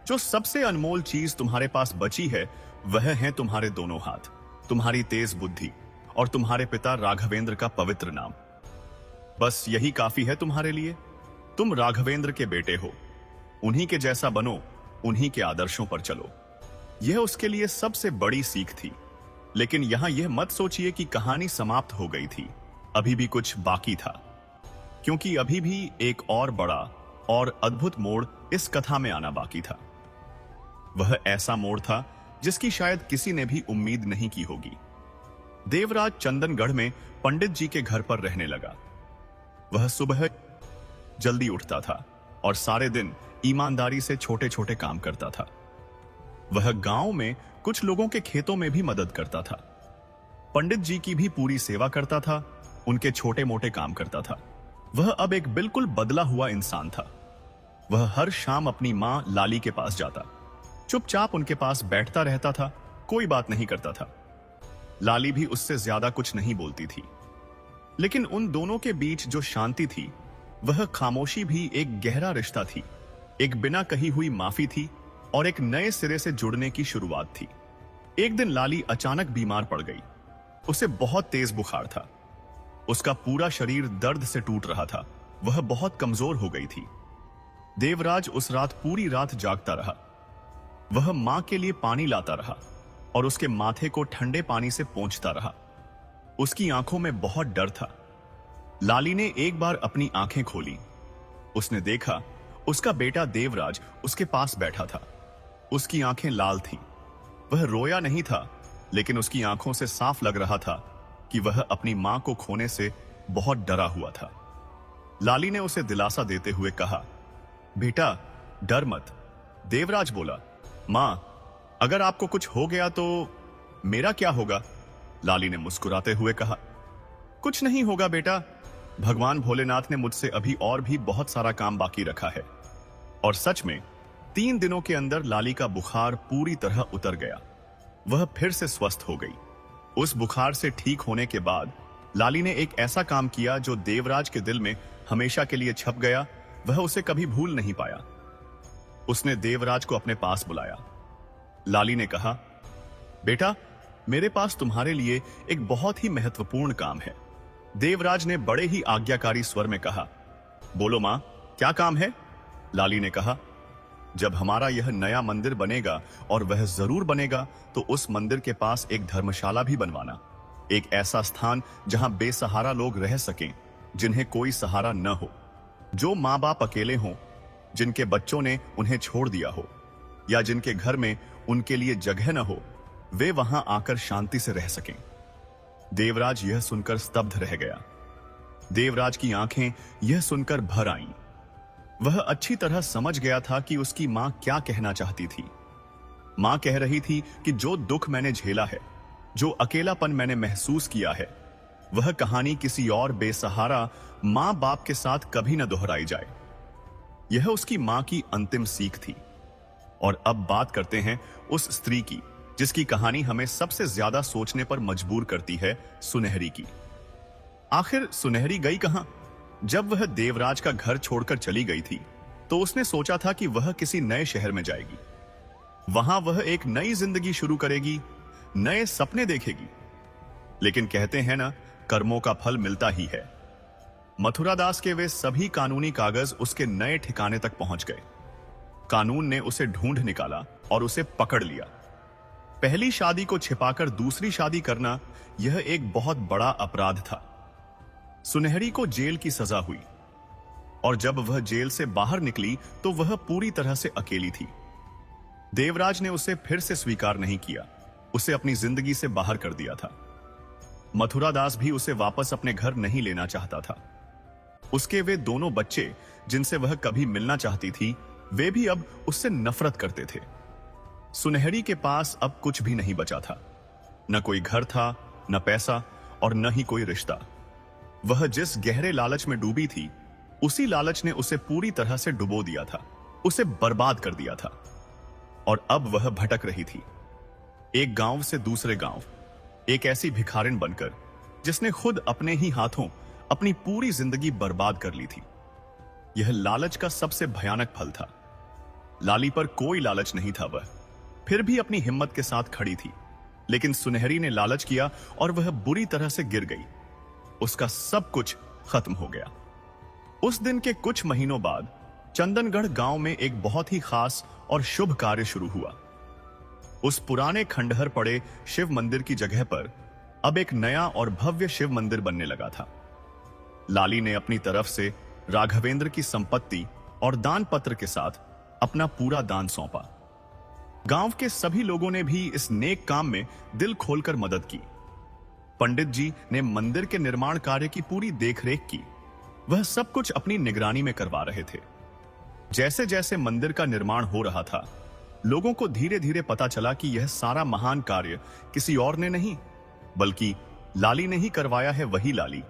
S1: जो सबसे अनमोल चीज तुम्हारे पास बची है वह है तुम्हारे दोनों हाथ, तुम्हारी तेज बुद्धि और तुम्हारे पिता राघवेंद्र का पवित्र नाम। बस यही काफी है तुम्हारे लिए। तुम राघवेंद्र के बेटे हो, उन्हीं के जैसा बनो, उन्हीं के आदर्शों पर चलो। यह उसके लिए सबसे बड़ी सीख थी। लेकिन यहां यह मत सोचिए कि कहानी समाप्त हो गई थी, अभी भी कुछ बाकी था, क्योंकि अभी भी एक और बड़ा और अद्भुत मोड़ इस कथा में आना बाकी था। वह ऐसा मोड़ था जिसकी शायद किसी ने भी उम्मीद नहीं की होगी। देवराज चंदनगढ़ में पंडित जी के घर पर रहने लगा। वह सुबह जल्दी उठता था और सारे दिन ईमानदारी से छोटे छोटे काम करता था। वह गांव में कुछ लोगों के खेतों में भी मदद करता था, पंडित जी की भी पूरी सेवा करता था, उनके छोटे मोटे काम करता था। वह अब एक बिल्कुल बदला हुआ इंसान था। वह हर शाम अपनी मां लाली के पास जाता, चुपचाप उनके पास बैठता रहता था, कोई बात नहीं करता था। लाली भी उससे ज्यादा कुछ नहीं बोलती थी, लेकिन उन दोनों के बीच जो शांति थी, वह खामोशी भी एक गहरा रिश्ता थी, एक बिना कही हुई माफी थी और एक नए सिरे से जुड़ने की शुरुआत थी। एक दिन लाली अचानक बीमार पड़ गई। उसे बहुत तेज बुखार था, उसका पूरा शरीर दर्द से टूट रहा था, वह बहुत कमजोर हो गई थी। देवराज उस रात पूरी रात जागता रहा। वह मां के लिए पानी लाता रहा और उसके माथे को ठंडे पानी से पोंछता रहा। उसकी आंखों में बहुत डर था। लाली ने एक बार अपनी आंखें खोली। उसने देखा उसका बेटा देवराज उसके पास बैठा था। उसकी आंखें लाल थीं। वह रोया नहीं था, लेकिन उसकी आंखों से साफ लग रहा था कि वह अपनी मां को खोने से बहुत डरा हुआ था। लाली ने उसे दिलासा देते हुए कहा, बेटा डर मत। देवराज बोला, मां, अगर आपको कुछ हो गया तो मेरा क्या होगा? लाली ने मुस्कुराते हुए कहा, कुछ नहीं होगा बेटा, भगवान भोलेनाथ ने मुझसे अभी और भी बहुत सारा काम बाकी रखा है। और सच में 3 दिनों के अंदर लाली का बुखार पूरी तरह उतर गया। वह फिर से स्वस्थ हो गई। उस बुखार से ठीक होने के बाद लाली ने एक ऐसा काम किया जो देवराज के दिल में हमेशा के लिए छप गया। वह उसे कभी भूल नहीं पाया। उसने देवराज को अपने पास बुलाया। लाली ने कहा, बेटा, मेरे पास तुम्हारे लिए एक बहुत ही महत्वपूर्ण काम है। देवराज ने बड़े ही आज्ञाकारी स्वर में कहा, बोलो मां, क्या काम है? लाली ने कहा, जब हमारा यह नया मंदिर बनेगा, और वह जरूर बनेगा, तो उस मंदिर के पास एक धर्मशाला भी बनवाना। एक ऐसा स्थान जहां बेसहारा लोग रह सकें, जिन्हें कोई सहारा न हो, जो मां बाप अकेले हों, जिनके बच्चों ने उन्हें छोड़ दिया हो, या जिनके घर में उनके लिए जगह न हो, वे वहां आकर शांति से रह सकें। देवराज यह सुनकर स्तब्ध रह गया। देवराज की आंखें यह सुनकर भर आईं। वह अच्छी तरह समझ गया था कि उसकी मां क्या कहना चाहती थी। मां कह रही थी कि जो दुख मैंने झेला है, जो अकेलापन मैंने महसूस किया है, वह कहानी किसी और बेसहारा मां बाप के साथ कभी न दोहराई जाए। यह उसकी मां की अंतिम सीख थी। और अब बात करते हैं उस स्त्री की जिसकी कहानी हमें सबसे ज्यादा सोचने पर मजबूर करती है, सुनहरी की। आखिर सुनहरी गई कहां? जब वह देवराज का घर छोड़कर चली गई थी, तो उसने सोचा था कि वह किसी नए शहर में जाएगी। वहां वह एक नई जिंदगी शुरू करेगी, नए सपने देखेगी। लेकिन कहते हैं ना, कर्मों का फल मिलता ही है। मथुरा दास के वे सभी कानूनी कागज उसके नए ठिकाने तक पहुंच गए। कानून ने उसे ढूंढ निकाला और उसे पकड़ लिया। पहली शादी को छिपाकर दूसरी शादी करना यह एक बहुत बड़ा अपराध था। सुनहरी को जेल की सजा हुई और जब वह जेल से बाहर निकली तो वह पूरी तरह से अकेली थी। देवराज ने उसे फिर से स्वीकार नहीं किया, उसे अपनी जिंदगी से बाहर कर दिया था। मथुरा दास भी उसे वापस अपने घर नहीं लेना चाहता था। उसके वे दोनों बच्चे जिनसे वह कभी मिलना चाहती थी, वे भी अब उससे नफरत करते थे। सुनहरी के पास अब कुछ भी नहीं बचा था। न कोई घर था, न पैसा और न ही कोई रिश्ता। वह जिस गहरे लालच में डूबी थी, उसी लालच ने उसे पूरी तरह से डुबो दिया था, उसे बर्बाद कर दिया था। और अब वह भटक रही थी, एक गांव से दूसरे गांव, एक ऐसी भिखारिन बनकर जिसने खुद अपने ही हाथों अपनी पूरी जिंदगी बर्बाद कर ली थी। यह लालच का सबसे भयानक फल था। लाली पर कोई लालच नहीं था, वह फिर भी अपनी हिम्मत के साथ खड़ी थी। लेकिन सुनहरी ने लालच किया और वह बुरी तरह से गिर गई। उसका सब कुछ खत्म हो गया। उस दिन के कुछ महीनों बाद चंदनगढ़ गांव में एक बहुत ही खास और शुभ कार्य शुरू हुआ। उस पुराने खंडहर पड़े शिव मंदिर की जगह पर अब एक नया और भव्य शिव मंदिर बनने लगा था। लाली ने अपनी तरफ से राघवेंद्र की संपत्ति और दान पत्र के साथ अपना पूरा दान सौंपा। गांव के सभी लोगों ने भी इस नेक काम में दिल खोलकर मदद की। पंडित जी ने मंदिर के निर्माण कार्य की पूरी देखरेख की। वह सब कुछ अपनी निगरानी में करवा रहे थे। जैसे जैसे मंदिर का निर्माण हो रहा था, लोगों को धीरे धीरे पता चला कि यह सारा महान कार्य किसी और ने नहीं, बल्कि लाली ने ही करवाया है। वही लाली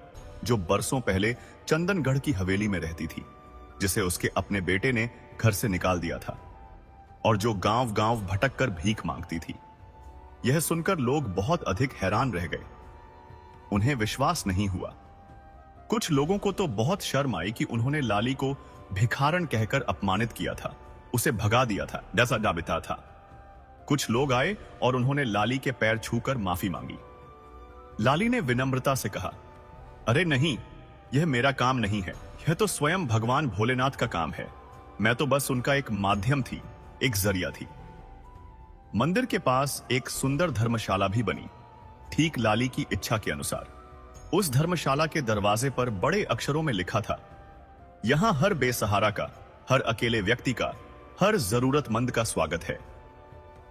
S1: जो बरसों पहले चंदनगढ़ की हवेली में रहती थी, जिसे उसके अपने बेटे ने घर से निकाल दिया था और जो गांव गांव भटक कर भीख मांगती थी। यह सुनकर लोग बहुत अधिक हैरान रह गए। उन्हें विश्वास नहीं हुआ। कुछ लोगों को तो बहुत शर्म आई कि उन्होंने लाली को भिखारन कहकर अपमानित किया था, उसे भगा दिया था, जैसा जाबिता था। कुछ लोग आए और उन्होंने लाली के पैर छूकर माफी मांगी। लाली ने विनम्रता से कहा, अरे नहीं, यह मेरा काम नहीं है, यह तो स्वयं भगवान भोलेनाथ का काम है। मैं तो बस उनका एक माध्यम थी, एक जरिया थी। मंदिर के पास एक सुंदर धर्मशाला भी बनी, ठीक लाली की इच्छा के अनुसार। उस धर्मशाला के दरवाजे पर बड़े अक्षरों में लिखा था, यहां हर बेसहारा का, हर अकेले व्यक्ति का, हर जरूरतमंद का स्वागत है।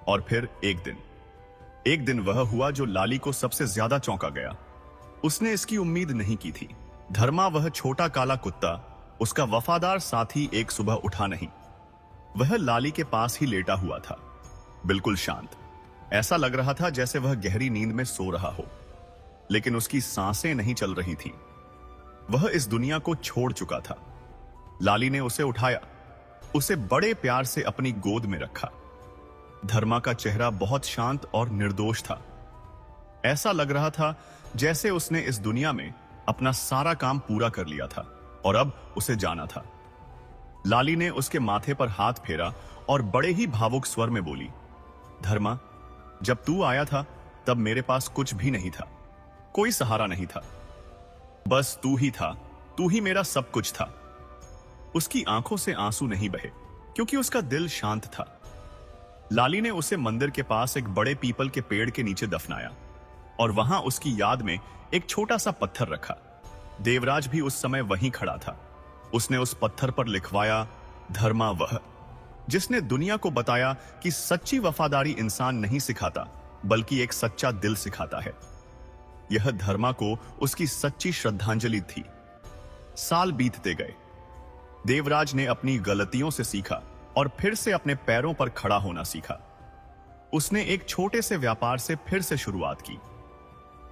S1: और फिर एक दिन वह हुआ जो लाली को सबसे ज्यादा चौंका गया। उसने इसकी उम्मीद नहीं की थी। धर्मा, वह छोटा काला कुत्ता, उसका वफादार साथी, एक सुबह उठा नहीं। वह लाली के पास ही लेटा हुआ था, बिल्कुल शांत। ऐसा लग रहा था जैसे वह गहरी नींद में सो रहा हो, लेकिन उसकी सांसें नहीं चल रही थीं। वह इस दुनिया को छोड़ चुका था। लाली ने उसे उठाया, उसे बड़े प्यार से अपनी गोद में रखा। धर्मा का चेहरा बहुत शांत और निर्दोष था। ऐसा लग रहा था जैसे उसने इस दुनिया में अपना सारा काम पूरा कर लिया था और अब उसे जाना था। लाली ने उसके माथे पर हाथ फेरा और बड़े ही भावुक स्वर में बोली, धर्मा, जब तू आया था तब मेरे पास कुछ भी नहीं था, कोई सहारा नहीं था। बस तू ही था, तू ही मेरा सब कुछ था। उसकी आंखों से आंसू नहीं बहे क्योंकि उसका दिल शांत था। लाली ने उसे मंदिर के पास एक बड़े पीपल के पेड़ के नीचे दफनाया और वहां उसकी याद में एक छोटा सा पत्थर रखा। देवराज भी उस समय वहीं खड़ा था। उसने उस पत्थर पर लिखवाया, धर्मा वह जिसने दुनिया को बताया कि सच्ची वफादारी इंसान नहीं सिखाता बल्कि एक सच्चा दिल सिखाता है। यह धर्मा को उसकी सच्ची श्रद्धांजलि थी। साल बीतते गए। देवराज ने अपनी गलतियों से सीखा और फिर से अपने पैरों पर खड़ा होना सीखा। उसने एक छोटे से व्यापार से फिर से शुरुआत की।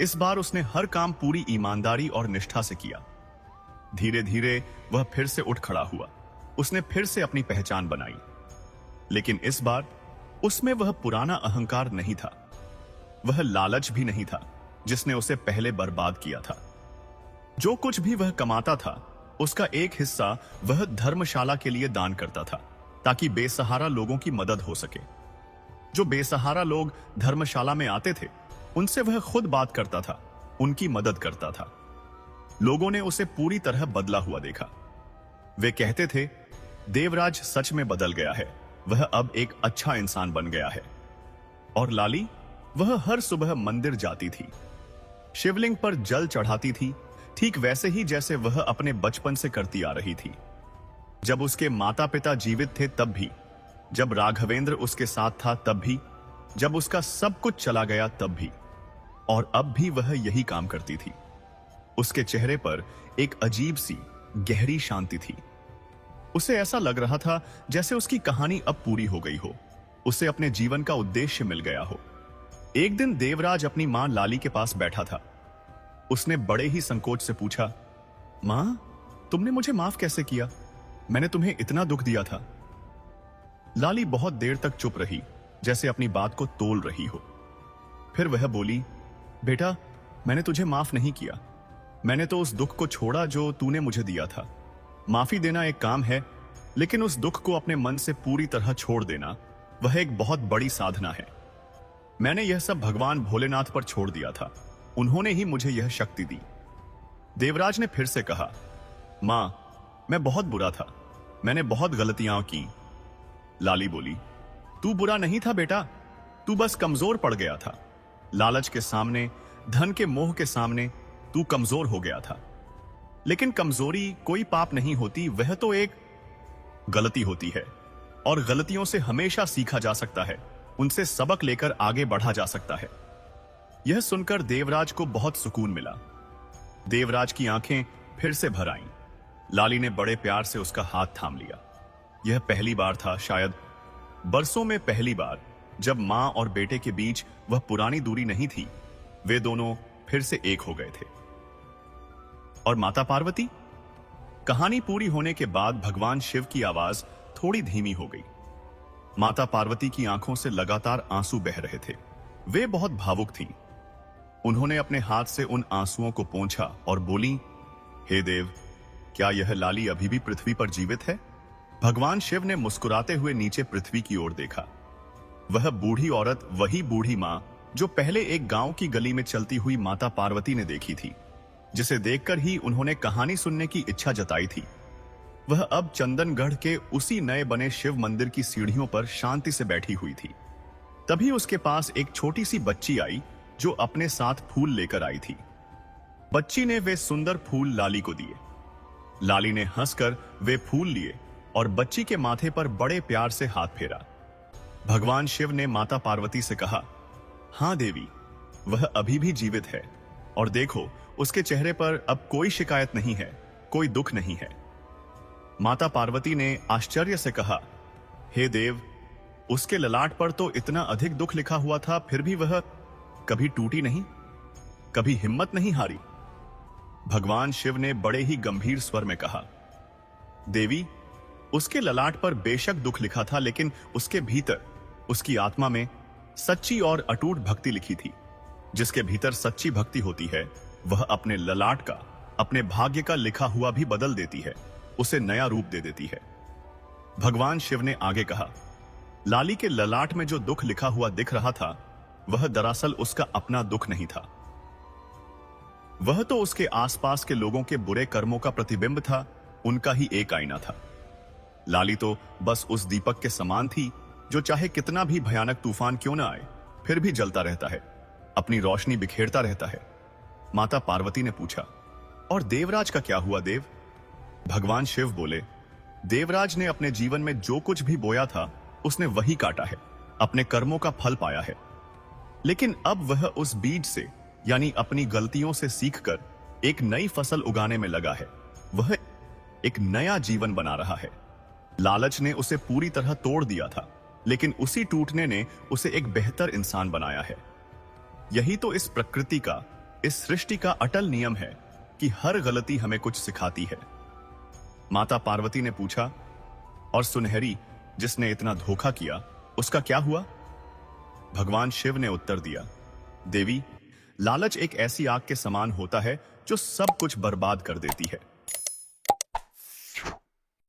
S1: इस बार उसने हर काम पूरी ईमानदारी और निष्ठा से किया। धीरे धीरे वह फिर से उठ खड़ा हुआ। उसने फिर से अपनी पहचान बनाई, लेकिन इस बार उसमें वह पुराना अहंकार नहीं था। वह लालच भी नहीं था जिसने उसे पहले बर्बाद किया था। जो कुछ भी वह कमाता था उसका एक हिस्सा वह धर्मशाला के लिए दान करता था, ताकि बेसहारा लोगों की मदद हो सके। जो बेसहारा लोग धर्मशाला में आते थे, उनसे वह खुद बात करता था, उनकी मदद करता था। लोगों ने उसे पूरी तरह बदला हुआ देखा। वे कहते थे, देवराज सच में बदल गया है, वह अब एक अच्छा इंसान बन गया है। और लाली, वह हर सुबह मंदिर जाती थी, शिवलिंग पर जल चढ़ाती थी, ठीक वैसे ही जैसे वह अपने बचपन से करती आ रही थी। जब उसके माता पिता जीवित थे तब भी, जब राघवेंद्र उसके साथ था तब भी, जब उसका सब कुछ चला गया तब भी, और अब भी वह यही काम करती थी। उसके चेहरे पर एक अजीब सी गहरी शांति थी। उसे ऐसा लग रहा था जैसे उसकी कहानी अब पूरी हो गई हो, उसे अपने जीवन का उद्देश्य मिल गया हो। एक दिन देवराज अपनी मां लाली के पास बैठा था। उसने बड़े ही संकोच से पूछा, मां, तुमने मुझे माफ कैसे किया? मैंने तुम्हें इतना दुख दिया था। लाली बहुत देर तक चुप रही, जैसे अपनी बात को तोल रही हो। फिर वह बोली, बेटा, मैंने तुझे माफ नहीं किया। मैंने तो उस दुख को छोड़ा जो तूने मुझे दिया था। माफी देना एक काम है, लेकिन उस दुख को अपने मन से पूरी तरह छोड़ देना, वह एक बहुत बड़ी साधना है। मैंने यह सब भगवान भोलेनाथ पर छोड़ दिया था, उन्होंने ही मुझे यह शक्ति दी। देवराज ने फिर से कहा, मां, मैं बहुत बुरा था, मैंने बहुत गलतियां की। लाली बोली, तू बुरा नहीं था बेटा, तू बस कमजोर पड़ गया था। लालच के सामने, धन के मोह के सामने तू कमजोर हो गया था। लेकिन कमजोरी कोई पाप नहीं होती, वह तो एक गलती होती है, और गलतियों से हमेशा सीखा जा सकता है, उनसे सबक लेकर आगे बढ़ा जा सकता है। यह सुनकर देवराज को बहुत सुकून मिला। देवराज की आंखें फिर से भर आईं। लाली ने बड़े प्यार से उसका हाथ थाम लिया। यह पहली बार था, शायद बरसों में पहली बार, जब मां और बेटे के बीच वह पुरानी दूरी नहीं थी। वे दोनों फिर से एक हो गए थे। और माता पार्वती? कहानी पूरी होने के बाद भगवान शिव की आवाज थोड़ी धीमी हो गई। माता पार्वती की आंखों से लगातार आंसू बह रहे थे। वे बहुत भावुक थीं। उन्होंने अपने हाथ से उन आंसुओं को पोंछा और बोली, हे देव, क्या यह लाली अभी भी पृथ्वी पर जीवित है? भगवान शिव ने मुस्कुराते हुए नीचे पृथ्वी की ओर देखा। वह बूढ़ी औरत वही बूढ़ी मां जो पहले एक गांव की गली में चलती हुई माता पार्वती ने देखी थी, जिसे देखकर ही उन्होंने कहानी सुनने की इच्छा जताई थी। वह अब चंदनगढ़ के उसी नए बने शिव मंदिर की सीढ़ियों पर शांति से बैठी हुई थी। तभी उसके पास एक छोटी सी बच्ची आई जो अपने साथ फूल लेकर आई थी। बच्ची ने वे सुंदर फूल लाली को दिए। लाली ने हंसकर वे फूल लिए और बच्ची के माथे पर बड़े प्यार से हाथ फेरा। भगवान शिव ने माता पार्वती से कहा, हां देवी, वह अभी भी जीवित है, और देखो, उसके चेहरे पर अब कोई शिकायत नहीं है, कोई दुख नहीं है। माता पार्वती ने आश्चर्य से कहा, हे देव, उसके ललाट पर तो इतना अधिक दुख लिखा हुआ था, फिर भी वह कभी टूटी नहीं, कभी हिम्मत नहीं हारी। भगवान शिव ने बड़े ही गंभीर स्वर में कहा, देवी, उसके ललाट पर बेशक दुख लिखा था, लेकिन उसके भीतर, उसकी आत्मा में सच्ची और अटूट भक्ति लिखी थी। जिसके भीतर सच्ची भक्ति होती है, वह अपने ललाट का, अपने भाग्य का लिखा हुआ भी बदल देती है, उसे नया रूप दे देती है। भगवान शिव ने आगे कहा, लाली के ललाट में जो दुख लिखा हुआ दिख रहा था, वह दरअसल उसका अपना दुख नहीं था। वह तो उसके आसपास के लोगों के बुरे कर्मों का प्रतिबिंब था, उनका ही एक आईना था। लाली तो बस उस दीपक के समान थी जो चाहे कितना भी भयानक तूफान क्यों ना आए, फिर भी जलता रहता है, अपनी रोशनी बिखेरता रहता है। माता पार्वती ने पूछा, और देवराज का क्या हुआ देव? भगवान शिव बोले, देवराज ने अपने जीवन में जो कुछ भी बोया था, उसने वही काटा है, अपने कर्मों का फल पाया है। लेकिन अब वह उस बीज से, यानी अपनी गलतियों से सीखकर एक नई फसल उगाने में लगा है। वह एक नया जीवन बना रहा है। लालच ने उसे पूरी तरह तोड़ दिया था, लेकिन उसी टूटने ने उसे एक बेहतर इंसान बनाया है। यही तो इस प्रकृति का, इस सृष्टि का अटल नियम है कि हर गलती हमें कुछ सिखाती है। माता पार्वती ने पूछा, और सुनहरी, जिसने इतना धोखा किया, उसका क्या हुआ? भगवान शिव ने उत्तर दिया, देवी, लालच एक ऐसी आग के समान होता है जो सब कुछ बर्बाद कर देती है।